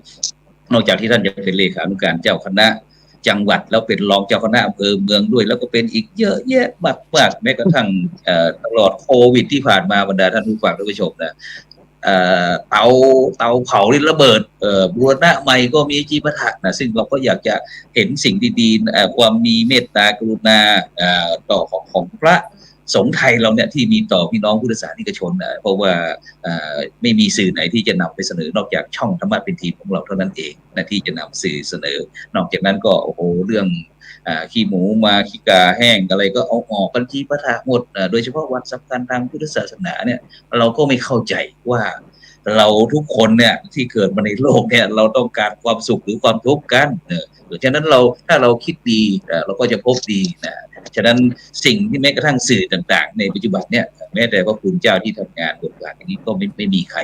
นอกจากที่ท่านจะเป็นเลขานุการเจ้าคณะจังหวัดแล้วเป็นรองเจ้าคณะอำเภอเมืองด้วยแล้วก็เป็นอีกเยอะแยะมากแม้กระทั่งตลอดโควิดที่ผ่านมาบรรดาท่านผู้ฟังท่านผู้ชมนะเตาเผาที่ระเบิดบูรณะใหม่ก็มีจีปาถะนะซึ่งเราก็อยากจะเห็นสิ่งดีๆความมีเมตตากรุณาต่อของพระ สงฆ์ไทยเราเนี่ยที่มีต่อพี่น้องพุทธศาสนิกชนเพราะว่าไม่มีสื่อไหนที่จะนำไปเสนอนอกจากช่องธรรมะเป็นทีมของเราเท่านั้นเองนะที่จะนำสื่อเสนอนอกจากนั้นก็โอ้โหเรื่องขี้หมูมาขี้กาแห้งอะไรก็เอาออกกันที่พระธาตุหมดโดยเฉพาะวันสำคัญทางพุทธศาสนาเนี่ยเราก็ไม่เข้าใจว่าเราทุกคนเนี่ยที่เกิดมาในโลกเนี่ยเราต้องการความสุขหรือความทุกข์กันฉะนั้นถ้าเราคิดดีเราก็จะพบดีนะฉะนั้นสิ่งที่แม้กระทั่งสื่อต่างๆในปัจจุบันเนี่ยแม้แต่พระคุณเจ้าที่ทำงานบทบาทอย่างนี้ก็ไม่มีใคร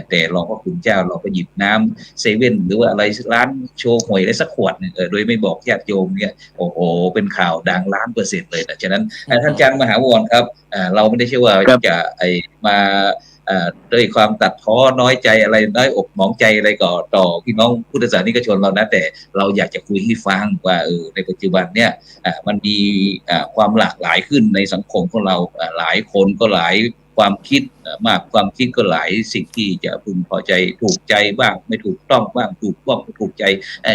แต่รองพระคุณเจ้าเราก็หยิบน้ำเซเว่นหรือว่าอะไรร้านโชว์หวยอะไรสักขวดนึงโดยไม่บอกญาติโยมเนี่ยโอ้โหเป็นข่าวดัง1,000,000%เลยนะฉะนั้นท่านอาจารย์มหาวรครับเราไม่ได้ใช่ว่าจะมาด้วยความตัดท้อน้อยใจอะไรน้อยอกหมองใจอะไรก็ต่อพี่น้องพุทธศาสนิกชนเรานะแต่เราอยากจะคุยให้ฟังว่าในปัจจุบันเนี่ยมันมีความหลากหลายขึ้นในสังคมของเราหลายคนก็หลายความคิดมากความคิดก็หลายสิ่งที่จะพึงพอใจถูกใจบ้างไม่ถูกต้องบ้างถูกต้องไม่ถูกใจ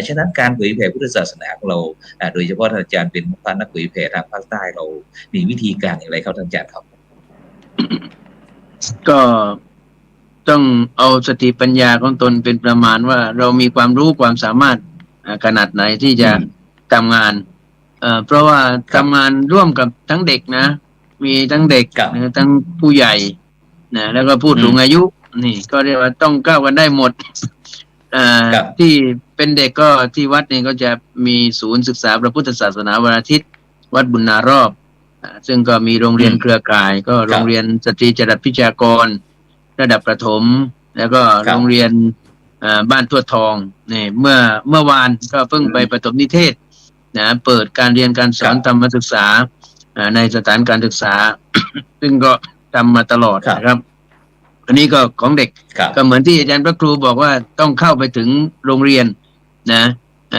ฉะนั้นการเผยแผ่พุทธศาสนาของเราโดยเฉพาะท่านอาจารย์เป็นพระนักเผยแผ่ทางภาคใต้เรามีวิธีการอย่างไรครับท่านอาจารย์ครับก็ต้องเอาสติปัญญาของตนเป็นประมาณว่าเรามีความรู้ความสามารถขนาดไหนที่จะทำงานเพราะว่าทำงานร่วมกับทั้งเด็กนะมีทั้งเด็กทั้งผู้ใหญ่นะแล้วก็ผู้สูงอายุนี่ก็เรียกว่าต้องก้าวกันได้หมดที่เป็นเด็กก็ที่วัดนี่ก็จะมีศูนย์ศึกษาพระพุทธศาสนาวันอาทิตย์วัดบุญนารอบซึ่งก็มีโรงเรียนเครือข่ายก็โรงเรียนสตรีจรัสพิชากรระดับประถมแล้วก็โรงเรียนบ้านทั่วทองนี่เมื่อวานก็เพิ่งไปประถมนิเทศนะเปิดการเรียนการสอนธรรมศึกษาในสถานการศึกษา ซึ่งก็ทำมาตลอดนะครับอันนี้ก็ของเด็กก็เหมือนที่อาจารย์พระครูบอกว่าต้องเข้าไปถึงโรงเรียนนะ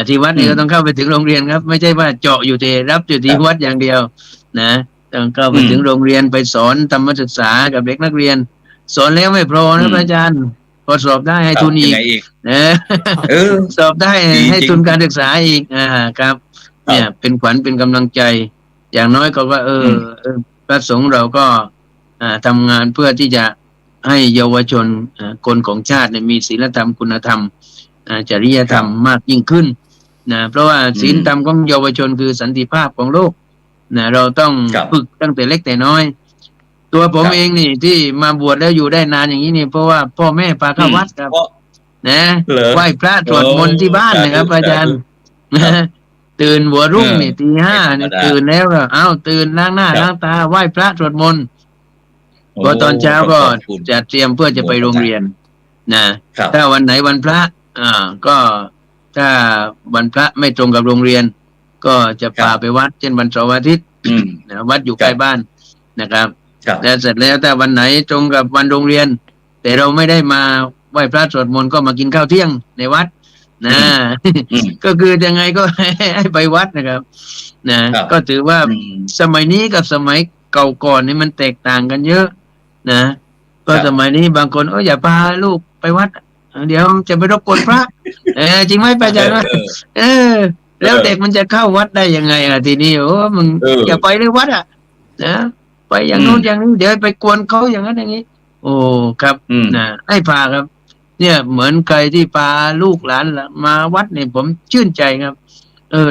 ที่วัดนี่ก็ต้องเข้าไปถึงโรงเรียนครับไม่ใช่ว่าเจาะอยู่ที่รับอยู่ที่วัดอย่างเดียวนะต้องเข้าไปถึงโรงเรียนไปสอนธรรมศึกษากับเด็กนักเรียนสอนแล้วไม่พอนะอาจารย์พอสอบได้ให้ทุนอีกสอบได้ให้ทุนการศึกษาอีกครับเนี่ยเป็นขวัญเป็นกำลังใจอย่างน้อยก็ว่าพระสงฆ์เราก็ทำงานเพื่อที่จะให้เยาวชนคนของชาติมีศีลธรรมคุณธรรมจริยธรรมมากยิ่งขึ้นนะเพราะว่าศีลธรรมของเยาวชนคือสันติภาพของโลกนะเราต้องฝึกตั้งแต่เล็กแต่น้อยตัวผมเองนี่ที่มาบวชแล้วอยู่ได้นานอย่างนี้นี่เพราะว่าพ่อแม่พาเข้าวัดครับนะไหว้พระสวดมนต์ที่บ้านนะครับอาจารย์ตื่นหัวรุ่งนี่ตี 5นี่ตื่นแล้วก็ตื่นล้างหน้าล้างตาไหว้พระสวดมนต์พอตอนเช้าก็จัดเตรียมเพื่อจะไปโรงเรียนนะถ้าวันไหนวันพระก็ถ้าวันพระไม่ตรงกับโรงเรียนก็จะพาไปวัดเช่นวันเสาร์อาทิตย์วัดอยู่ใกล้บ้านนะครับแล้วเสร็จแล้วถ้าวันไหนตรงกับวันโรงเรียนแต่เราไม่ได้มาไหว้พระสวดมนต์ก็มากินข้าวเที่ยงในวัดนะก็คือยังไงก็ให้ไปวัดนะครับนะก็ถือว่าสมัยนี้กับสมัยเก่าก่อนนี่มันแตกต่างกันเยอะนะก็สมัยนี้บางคนอย่าพาลูกไปวัดเดี๋ยวจะไปรบกวนพระจริงไหมป้าจันว่าแล้วเด็กมันจะเข้าวัดได้ยังไงทีนี้มึงอย่าไปเลยวัดนะไปอย่างโน้นอย่างนี้เดี๋ยวไปกวนเขาอย่างนั้นอย่างนี้โอ้ครับนะให้พาครับเนี่ยเหมือนใครที่พาลูกหลานมาวัดเนี่ยผมชื่นใจครับ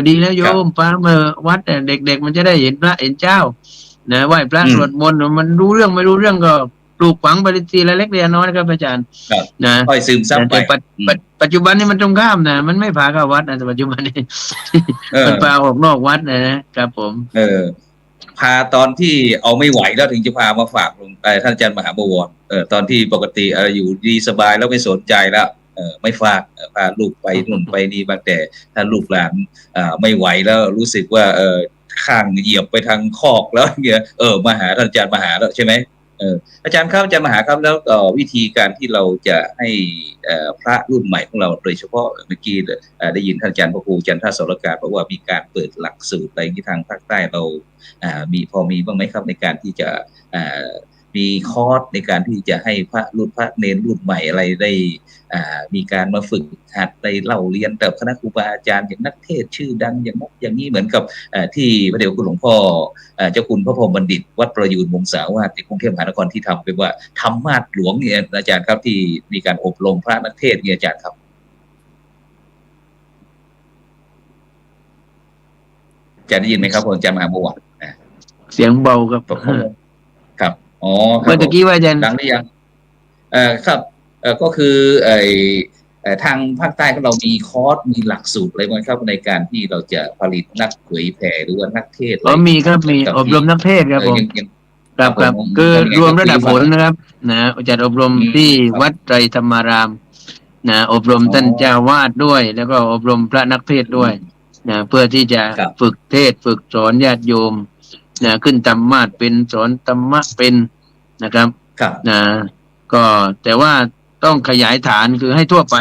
ดีแล้วโยมพามาวัดเด็กๆมันจะได้เห็นพระเห็นเจ้านะไหว้พระสวดมนต์มันรู้เรื่องไม่รู้เรื่องก็ปลูกฝังปฏิทีละเล็กเล็กน้อยนะครับอาจารย์นะค่อยซึมซับไปปัจจุบันนี้มันตรงข้ามนะมันไม่พาเข้าวัดนะปัจจุบันนี้มันพาออกนอกวัดนะครับผมพาตอนที่เอาไม่ไหวแล้วถึงจะพามาฝากลงท่านอาจารย์มหาบวรตอนที่ปกติอยู่ดีสบายแล้วไม่สนใจแล้วไม่ฝากพาลูกไปนู่นไปนี่บางแต่ถ้าลูกหลานไม่ไหวแล้วรู้สึกว่าข้างเหยียบไปทางคอกแล้วเนี่ยมาหาท่านอาจารย์มหาแล้วใช่ไหมอาจารย์ครับอาจารย์มหาครับแล้ววิธีการที่เราจะให้พระรุ่นใหม่ของเราโดยเฉพาะเมื่อกี้ได้ยินท่านอาจารย์พระครูจันทสรการบอกว่ามีการเปิดหลักสูตรอะไรที่ทางภาคใต้เราพอมีบ้างไหมครับในการที่จะม มีคอร์สในการที่จะให้พระเนรรุ่นใหม่อะไรได้มีการมาฝึกหัดได้เล่าเรียนกับคณะครูบาอาจารย์อย่างนักเทศน์ชื่อดังอย่างนั้นอย่างนี้เหมือนกับที่พระเดชคุณหลวงพ่อเจ้าคุณพระพรหมบัณฑิตวัดประยูรวงศาวาสในกรุงเทพมหานครที่ทำไปว่าธรรมาสน์หลวงเนี่ยอาจารย์ครับที่มีการอบรมพระนักเทศน์เนี่ยอาจารย์ครับจะได้ยินไหมครับอาจารย์มหาบัว เสียงเบาครับ ครับอ๋อครับ เมื่อตะกี้ว่าอาจารย์ ดังหรือยังครับก็คือทางภาคใต้ของเรามีคอร์สมีหลักสูตรอะไรบ้างครับในการที่เราจะผลิตนักเผยแผ่หรือว่านักเทศน์ มีครับมีอบรมนักเทศน์ครับผมครับคือรวมระดับผลนะครับจัดอบรมที่วัดไตรธรรมารามอบรมท่านเจ้าวาดด้วย แล้วก็อบรมพระนักเทศน์ด้วยเพื่อที่จะฝึกเทศฝึกสอนญาติโยมขึ้นธรรมาสน์เป็นสอนธรรมะเป็นนะครับก็แต่ว่าต้องขยายฐานคือให้ทั่วไป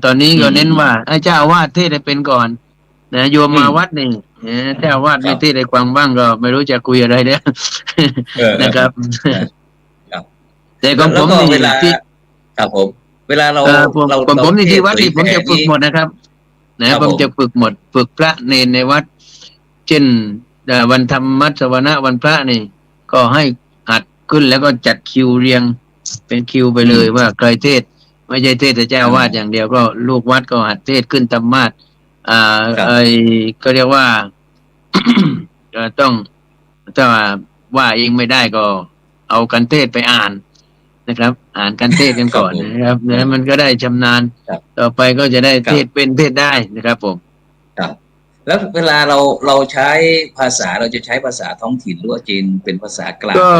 ตอนนี้ก็เน้นว่าให้เจ้าอาวาสเทศให้เป็นก่อนโยมมาวัดนี่เจ้าอาวาสไม่เทศให้ฟังบ้างก็ไม่รู้จะคุยอะไรแล้วนะครับแต่ของผมนี่ที่ครับผมเวลาเราผมนี่ที่วัดนี่ผมจะฝึกหมดนะครับผมจะฝึกหมดฝึกพระเนรในวัดเช่นวันธรรมมัสวนะวันพระนี่ก็ให้หัดขึ้นแล้วก็จัดคิวเรียงเป็นคิวไปเลยว่าใครเทศไม่ใช่เทศแต่เจ้าวาดอย่างเดียวก็ลูกวัดก็หัดเทศขึ้นธรรมาสน์ก็เรียกว่า ต้องถ้าว่าเองไม่ได้ก็เอากันเทศไปอ่านนะครับ อ่านกันเทศกันก่อนนะครับแล้วมันก็ได้ชำนาญต่อไปก็จะได้เทศเป็นเทศได้นะครับผมแล้วเวลาเราใช้ภาษาเราจะใช้ภาษาท้องถิ่นหรือว่าจีนเป็นภาษากลางก็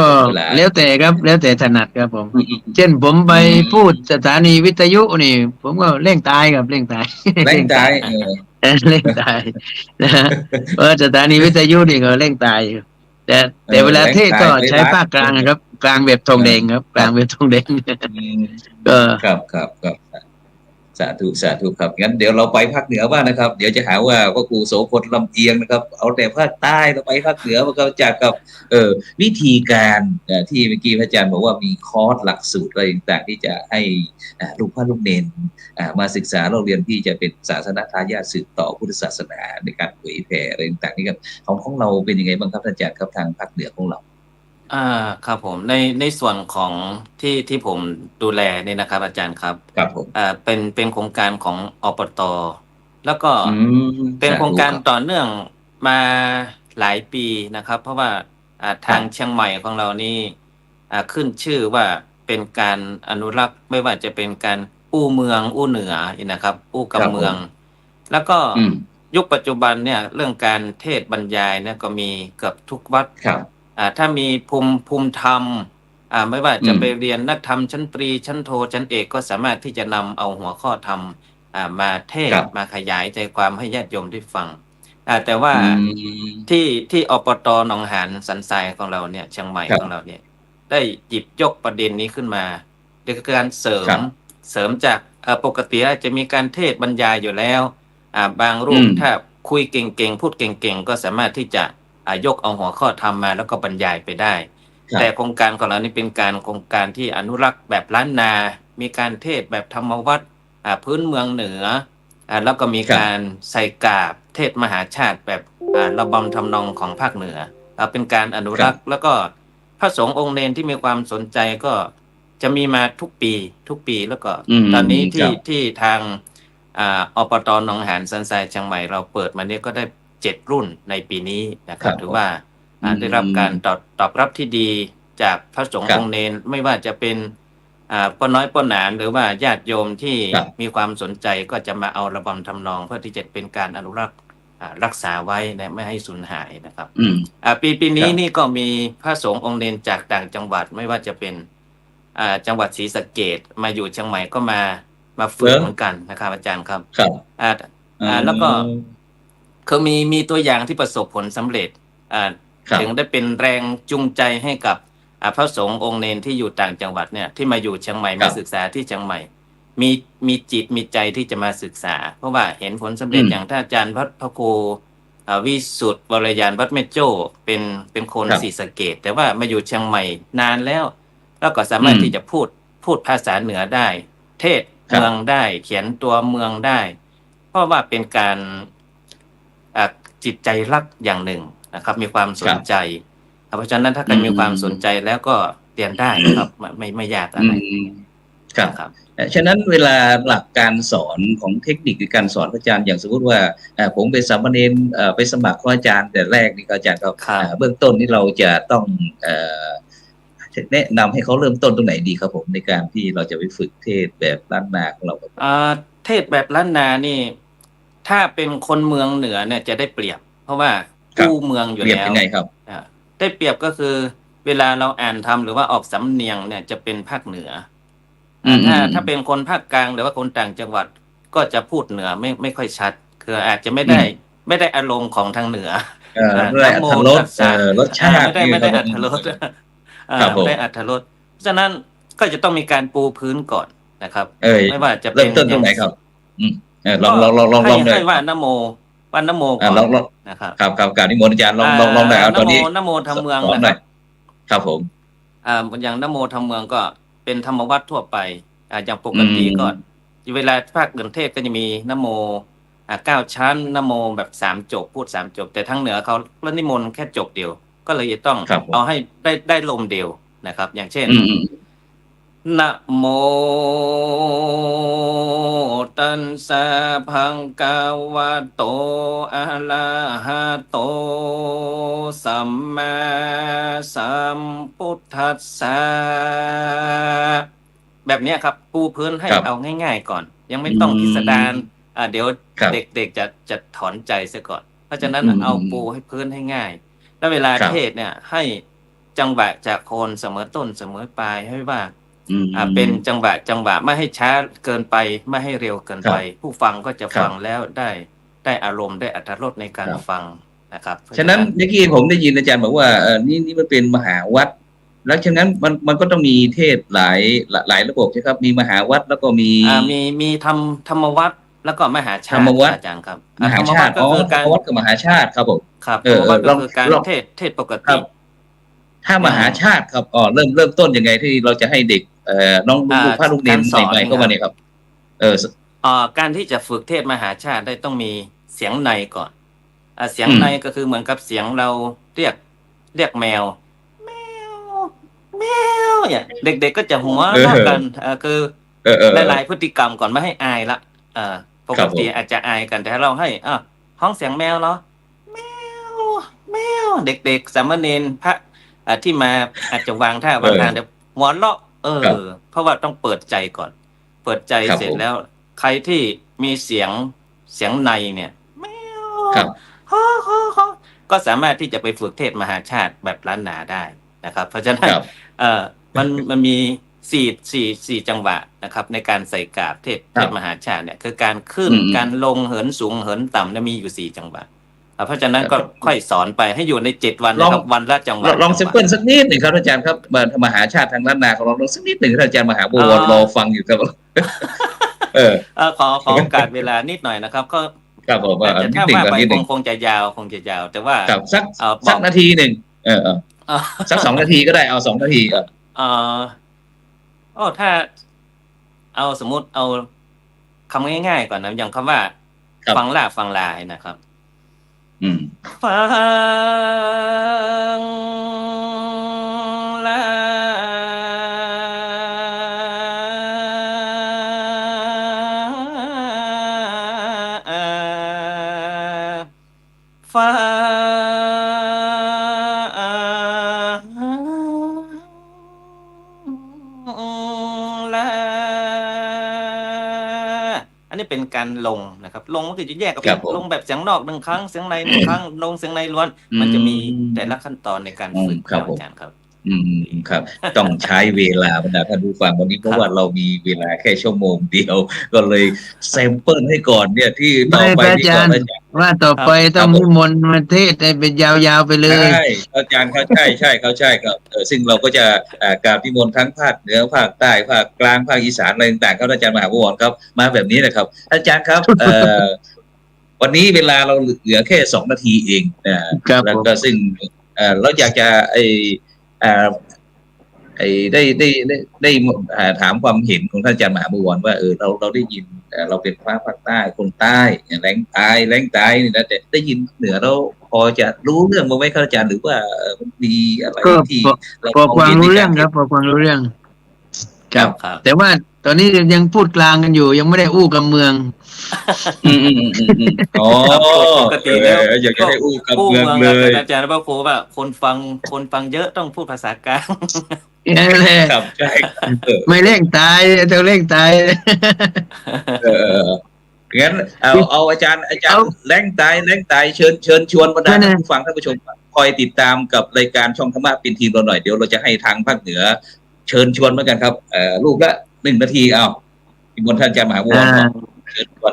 แล้วแต่ครับแล้วแต่ถนัดครับผมเช่นผมไปพูดสถานีวิทยุนี่ผมก็เร่งตายครับเร่งตายเร่งตายนะเพราะสถานีวิทยุนี่ก็เร่งตายแต่เวลาเทศก็ใช้ภาคกลางนะครับกลางแบบทองแดงครับกลางแบบทองแดงก็ครับสาธุครับงั้นเดี๋ยวเราไปภาคเหนือบ้างนะครับเดี๋ยวจะหาว่าครูโสพลลำเอียงนะครับเอาแต่ภาคใต้เราไปภาคเหนือมันก็จากกับวิธีการที่เมื่อกี้พระอาจารย์บอกว่ามีคอร์สหลักสูตรอะไรต่างๆที่จะให้ลูกพระลูกเนรมาศึกษาเราเรียนที่จะเป็นศาสนทายาทสืบต่อพุทธศาสนาในการเผยแผ่อะไรต่างๆนี่ครับของเราเป็นยังไงบ้างครับอาจารย์ครับทางภาคเหนือของเราครับผมในส่วนของที่ผมดูแลเนี่ยนะครับอาจารย์ครับผมเป็นโครงการของอปต.แล้วก็เป็นโครงการต่อเนื่องมาหลายปีนะครับเพราะว่าทางเชียงใหม่ของเรานี่ขึ้นชื่อว่าเป็นการอนุรักษ์ไม่ว่าจะเป็นการอู้เมืองอู้เหนือนะครับอู้กับเมืองแล้วก็ยุคปัจจุบันเนี่ยเรื่องการเทศบรรยายเนี่ยก็มีเกือบทุกวัดถ้ามีภูมิธรรมไม่ว่าจะไปเรียนนักธรรมชั้นตรีชั้นโทชั้นเอกก็สามารถที่จะนำเอาหัวข้อธรรมมาเทศมาขยายใจความให้ญาติโยมได้ฟังแต่ว่าที่อปต.หนองหานสันทรายของเราเนี่ยเชียงใหม่ของเราเนี่ยได้หยิบยกประเด็นนี้ขึ้นมาโดยการเสริมจากปกติจะมีการเทศบรรยายอยู่แล้วบางรูปถ้าคุยเก่งๆพูดเก่งๆก็สามารถที่จะยกเอาหัวข้อธรรมมาแล้วก็บรรยายไปได้แต่โครงการของเรานี่เป็นโครงการที่อนุรักษ์แบบล้านนามีการเทศแบบธรรมวัตรพื้นเมืองเหนือแล้วก็มีการใส่กาบเทศมหาชาติแบบระบำทำนองของภาคเหนือเป็นการอนุรักษ์แล้วก็พระสงฆ์องค์เนรที่มีความสนใจก็จะมีมาทุกปีแล้วก็ตอนนี้ที่ทางอปต.หนองหานสันทรายเชียงใหม่เราเปิดมาเนี่ยก็ได้7 รุ่นในปีนี้นะครับถือว่าได้รับการตอบรับที่ดีจากพระสงฆ์องค์เนรไม่ว่าจะเป็นป้าน้อยป้าหนานหรือว่าญาติโยมที่มีความสนใจก็จะมาเอาระบำทำนองเพื่อที่จะเป็นการอนุรักษ์รักษาไว้ไม่ให้สูญหายนะครับปีนี้นี่ก็มีพระสงฆ์องค์เนรจากต่างจังหวัดไม่ว่าจะเป็นจังหวัดศรีสะเกษมาอยู่เชียงใหม่ก็มาฝึกเหมือนกันนะครับอาจารย์ครับแล้วก็คือมีตัวอย่างที่ประสบผลสำเร็จถึงได้เป็นแรงจูงใจให้กับพระสงฆ์องค์เนรที่อยู่ต่างจังหวัดเนี่ยที่มาอยู่เชียงใหม่มาศึกษาที่เชียงใหม่มีจิตมีใจที่จะมาศึกษาเพราะว่าเห็นผลสำเร็จอย่างท่านอาจารย์พระครู วิสุทธ์วรยานวัดแม่โจ้เป็นคน ครับ ศรีสะเกษแต่ว่ามาอยู่เชียงใหม่นานแล้ว แล้วก็สามารถ อืม ที่จะพูดภาษาเหนือได้ เทศ ครับ เมืองได้ เขียนตัวเมืองได้ เพราะว่าเป็นการจิตใจรักอย่างหนึ่งนะครับ มีความสนใจเพราะฉะนั้นถ้าใครมีความสนใจแล้วก็เรียนได้ครับไม่ยากอะไร ครับ นะครับ ฉะนั้นเวลาหลักการสอนของเทคนิคในการสอนอาจารย์อย่างสมมติว่าผมเป็นสามเณรไปสมัครของอาจารย์แต่แรกนี่อาจารย์ก็ ครับ เบื้องต้นนี่เราจะต้องแนะนำให้เขาเริ่มต้นตรงไหนดีครับผมในการที่เราจะไปฝึกเทศแบบล้านนาของเราครับ เทศแบบล้านนานี่ ถ้าเป็นคนเมืองเหนือเนี่ยจะได้เปรียบ เพราะว่า ครับ กู้เมืองอยู่ เรียน แล้ว ยังไงครับ ได้เปรียบก็คือ เวลาเราอ่านทำหรือว่าออกสำเนียงเนี่ยจะเป็นภาคเหนือถ้าเป็นคนภาคกลางหรือว่าคนต่างจังหวัดก็จะพูดเหนือไม่ค่อยชัด คืออาจจะไม่ได้อารมณ์ของทางเหนือ ไม่ได้อรรถรสรสชาติ ไม่ได้อรรถรส ครับผม ไม่ได้อรรถรสเพราะฉะนั้นก็จะต้องมีการปูพื้นก่อนนะครับ ไม่ว่าจะเป็ เริ่ น มต้นตรงไหนครับลองเลย ให้ว่านโมก่อน ลอง นะครับ ครับกราบนิมนต์อาจารย์ลองหน่อยเอาตอนนี้ นโมทำเมือง สอน นะ ห ค น่ รั อบ ยครับผม อย่างนโมทำเมืองก็เป็นธรรมวัตรทั่วไปอย่างปกติก็เวลาภาคอื่นเทศก็จะมีนโม9 ชั้นนโมแบบ3 จบพูด3 จบแต่ทางเหนือเขาละนิมนต์แค่จบเดียว ก็เลยจะต้อง ครับผม เอาให้ได้ลมเดียวนะครับ อย่างเช่น นะโมตัสสะภะคะวะโตอะระหะโตสัมมาสัมพุทธัสสะแบบเนี้ยครับปูพื้นให้ ครับ เอาง่ายๆก่อน ยังไม่ต้องพิสดารเดี๋ยว ครับ เด็กๆจะถอนใจเสียก่อน เพราะฉะนั้น อืม เอาปูให้พื้นให้ง่าย แล้วเวลา ครับ เทศเนี่ยให้จังหวะจากโคนเสมอต้นเสมอปลายให้ว่า เป็นจังหวะไม่ให้ช้าเกินไปไม่ให้เร็วเกินไป ผู้ฟังก็จะฟังแล้วได้อารมณ์ได้อรรถรสในการ ครับ ฟังนะครับ ฉะนั้นเมื่อกี้ผมได้ยินอาจารย์บอกว่านี่มันเป็นมหาวัด แล้วฉะนั้นมันก็ต้องมีเทศหลายระบบใช่ครับมีมหาวัดแล้วก็มี มีธรรมวัตรแล้วก็มหาชา ธร ติ รมวัตร อาจารย์ครับ มหาชาติ ธรรมวัตรก็คือ ธร การ รมวัดกับมหาชาติครับผม ครับธรรมวัตรก็คือการ ลอง เทศปก ครั ติ บ ถ้ามหาชาติครับเริ่มต้นยังไงที่เราจะให้เด็กน้องลูกพระลูกเนน การสอน ใหม่ๆเข้ามาเนี่ยครับการที่จะฝึกเทศมหาชาติได้ต้องมีเสียงในก่อนเสียงในก็คือเหมือนกับเสียงเราเรียกแมวแมวเนี่ยเด็กๆก็จะหัวเราะกันคือหลายๆพฤติกรรมก่อนไม่ให้อายละปกติอาจจะอายกันแต่ถ้าเราให้ห้องเสียงแมวเหรอแมวเด็กๆสามเณรพระที่มาอาจจะวางท่าวางทางเดี๋ยวหัวเราะเพราะว่าต้องเปิดใจก่อน เปิดใจเสร็จแล้วใครที่มีเสียงในเนี่ยแมวก็สามารถที่จะไปฝึกเทศมหาชาติแบบล้านนาได้นะครับ เพราะฉะนั้นมันมีสี่จังหวะนะครับในการใส่กาบเทศมหาชาติเนี่ยคือการขึ้นการลงเหินสูงเหินต่ำเนี่ยมีอยู่4 จังหวะเพราะฉะนั้นก็ค่อยสอนไปให้อยู่ใน7 วันนะครับวันละจังหวะลองซิมเปิลสักนิดหนึ่งครับอาจารย์ครับมหาชาติทางล้านนาของเราลองสักนิดหนึ่งครับอาจารย์มหาบัวรอฟังอยู่ครับขอโอกาสเวลานิดหน่อยนะครับก็ ครับผม แต่ถ้าว่าไปคงจะยาวแต่ว่า สักนาทีหนึ่งสัก2 นาทีก็ได้เอา2 นาทีถ้าเอาสมมุติเอาคำง่ายๆก่อนนะอย่างคำว่าฟังลายนะครับฟังลาฟ้าอันนี้เป็นการลงนะครับลงก็คือจะแยกออกเป็นลงแบบเสียงนอก1 ครั้งเสียงใน1 ครั้งลงเสียงในล้วนมันจะมีแต่ละขั้นตอนในการฝึกครับอาจารย์ครับครับต้องใช้เวลาบรรดาท่านผู้ฟังวันนี้เพราะว่าเรามีเวลาแค่ชั่วโมงเดียวก็เลยแซมเปิลให้ก่อนเนี่ยที่ต่อไปที่ก่อนอาจารย์ว่าต่อไปต้องนิมนต์มาเทศให้เป็นยาวๆไปเลยใช่อาจารย์เขาใช่ครับซึ่งเราก็จะกราบนิมนต์ทั้งภาคเหนือภาคใต้ภาคกลางภาคอีสานอะไรต่างๆครับอาจารย์มหาบุญครับมาแบบนี้นะครับอาจารย์ครับ วันนี้เวลาเราเหลือแค่2 นาทีเองนะครับแล้วก็ซึ่งเราอยากจะได้ถามความเห็นของท่านอาจารย์มหาบุวรว่าเราได้ยินเราเป็นภาคใต้คนใต้แรงใต้นี่นะแต่ได้ยินเหนือเราพอจะรู้เรื่องบ้างไหมครับอาจารย์หรือว่ามันมีอะไรที่พอฟังรู้เรื่องครับพอฟังรู้เรื่องครับแต่ว่าตอนนี้ยังพูดกลางกันอยู่ยังไม่ได้อู้กับเมืองอ๋อปกติแล้วอยากจะให้อู้กับเมืองเลยอาจารย์พระครูว่าคนฟังเยอะต้องพูดภาษากลางครับใช่ไม่เร่งตายเธอเร่งตายงั้นเอาอาจารย์แรงตายเชิญชวนบรรดาท่านผู้ฟังท่านผู้ชมคอยติดตามกับรายการช่องธรรมะเป็นทีมเราหน่อยเดี๋ยวเราจะให้ทางภาคเหนือเชิญชวนเหมือนกันครับรูปละ1 นาทีที่บนท่านอาจารย์มหาบุวรเชิญชวน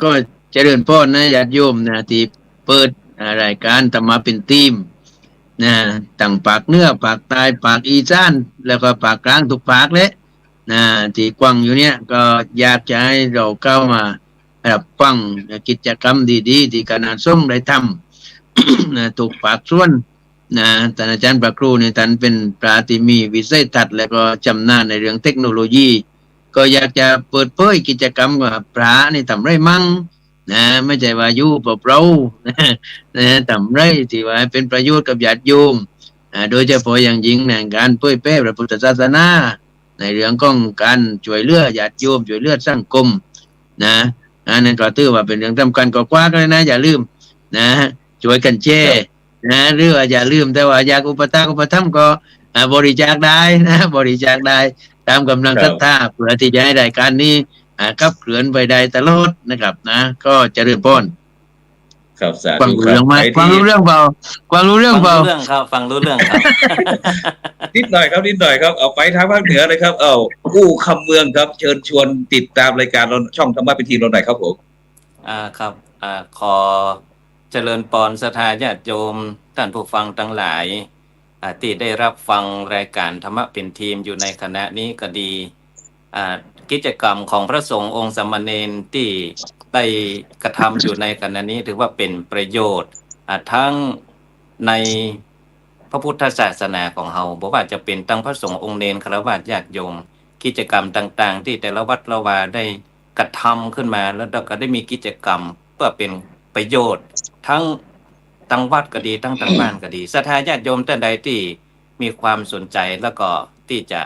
ก็เจริญพรนะญาติโยมนะที่เปิดรายการธรรมะเป็นทีมนะตั้งปากเหนือปากใต้ปากอีสานแล้วก็ปากกลางทุกปากเลยนะที่กว้างอยู่เนี่ยก็อยากจะให้เราเข้ามารับฟังกิจกรรมดีๆที่คณะสงฆ์ได้ทำนะถูกปากส่วนนะท่านอาจารย์พระครูเนี่ยท่านเป็นปราที่มีวิสัยทัศน์และก็จำนาญในเรื่องเทคโนโลยีก็อยากจะเปิดเผยกิจกรรมว่าพระนี่ทำไรมั่งนะไม่ใช่ว่าอยู่เปล่าๆนะทำไรที่ว่าเป็นประโยชน์กับญาติโยมโดยเฉพาะอย่างยิ่งในการเผยแพร่พระพุทธศาสนาในเรื่องของการช่วยเหลือญาติโยมช่วยเหลือสังคมนะนั่นก็ถือว่าเป็นเรื่องสำคัญกว่ากันเลยนะอย่าลืมนะช่วยกันแชร์นะหรือว่าอย่าลืมแต่ว่าอยากอุปถัมภ์ก็บริจาคได้นะบริจาคได้ตามกำลังศรัทธาเพื่อที่จะให้รายการนี้ขับเคลื่อนไปได้ตลอดนะครับนะก็เจริญพรครับสาธุฟังรู้เรื่องไหมฟังรู้เรื่องเปล่าฟังรู้เรื่องเปล่าครับฟังรู้เรื่องครับนิดหน่อยครับเอาไปทางภาคเหนือเลยครับกู้คำเมืองครับเชิญชวนติดตามรายการเราช่องธรรมะเป็นทีมเราหน่อยครับผมครับขอเจริญพรศรัทธาญาติโยมท่านผู้ฟังทั้งหลายที่ได้รับฟังรายการธรรมะเป็นทีมอยู่ในคณะนี้ก็ดีกิจกรรมของพระสงฆ์องค์สามเณรที่ได้กระทำอยู่ในคณะนี้ถือว่าเป็นประโยชน์ทั้งในพระพุทธศาสนาของเราบอกว่าจะเป็นตั้งพระสงฆ์องค์เณรฆราวาสญาติโยมกิจกรรมต่างๆที่แต่ละวัดละวาได้กระทำขึ้นมาแล้วก็ได้มีกิจกรรมเพื่อเป็นประโยชน์ทั้งตั้งวัดก็ดีตั้งบ้านก็ดีศรัทธาญาติโยมท่านใดที่มีความสนใจแล้วก็ที่จะ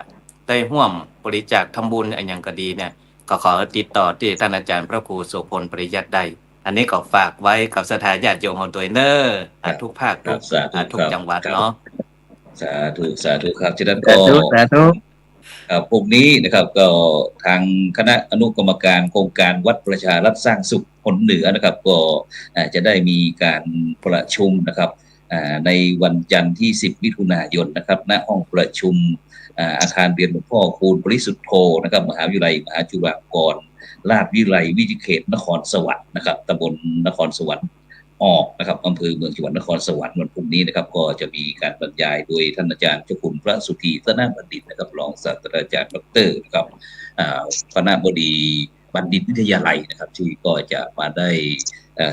ได้ร่วมบริจาคทำบุญอย่างก็ดีเนี่ยก็ขอติดต่อที่ท่านอาจารย์พระครูโสพลปริยัติได้อันนี้ก็ฝากไว้กับศรัทธาญาติโยมของตัวเนอร์ทุกภาคทุกจังหวัดเนาะสาธุครับฉะนั้นก็พรุ่งนี้นะครับก็ทางคณะอนุกรรมการโครงการวัดประชารัฐสร้างสุขผลเหนือนะครับก็จะได้มีการประชุมนะครับในวันจันทร์ที่10 มิถุนายนนะครับณห้องประชุมอาคารเรียนหลวงพ่อคูณปริสุทธโธนะครับมหาวิทยาลัยมหาจุฬาภรณ์ราชวิทยาลัยวิทยาเขตนครสวรรค์นะครับตำบลนครสวรรค์ออกนะครับอำเภอเมืองจังหวัดนครสวรรค์วันพรุ่งนี้นะครับก็จะมีการบรรยายโดยท่านอาจารย์เจ้าคุณพระสุธีธนบัณฑิตนะครับรองศาสตราจารย์ดรนะครับคณบดีบัณฑิตวิทยาลัยนะครับที่ก็จะมาได้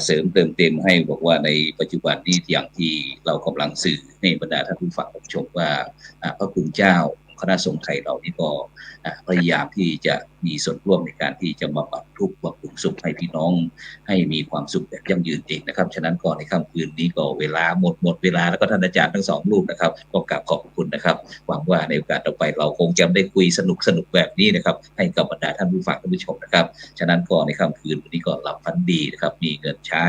เสริมเติมเต็มให้บอกว่าในปัจจุบันนี้อย่างที่เรากำลังสื่อในบรรดาท่านผู้ฟังผู้ชมว่าพระคุณเจ้าคณะสงฆ์ไทยเรานี่ก็พยายามที่จะมีส่วนร่วมในการที่จะมาบรรทุกบำรุงสุขให้พี่น้องให้มีความสุขแบบยั่งยืนเองนะครับฉะนั้นก่อนในค่ำคืนนี้ก็เวลาหมดเวลาแล้วก็ท่านอาจารย์ทั้ง2 รูปนะครับก็กราบขอบคุณนะครับหวังว่าในโอกาสต่อไปเราคงจะได้คุยสนุกแบบนี้นะครับให้กับบรรดาท่านผู้ฟังท่านผู้ชมนะครับฉะนั้นก่อนในค่ำคืนวันนี้ก็หลับฝันดีนะครับมีเงินใช้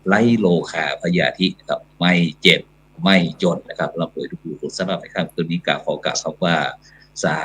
ไร้โลคาพยาธินะครับไม่เจ็บไม่จนนะครับร่ำรวยทุกผู้สำหรับในค่ำคืนนี้ขอกล่าวคำว่าสา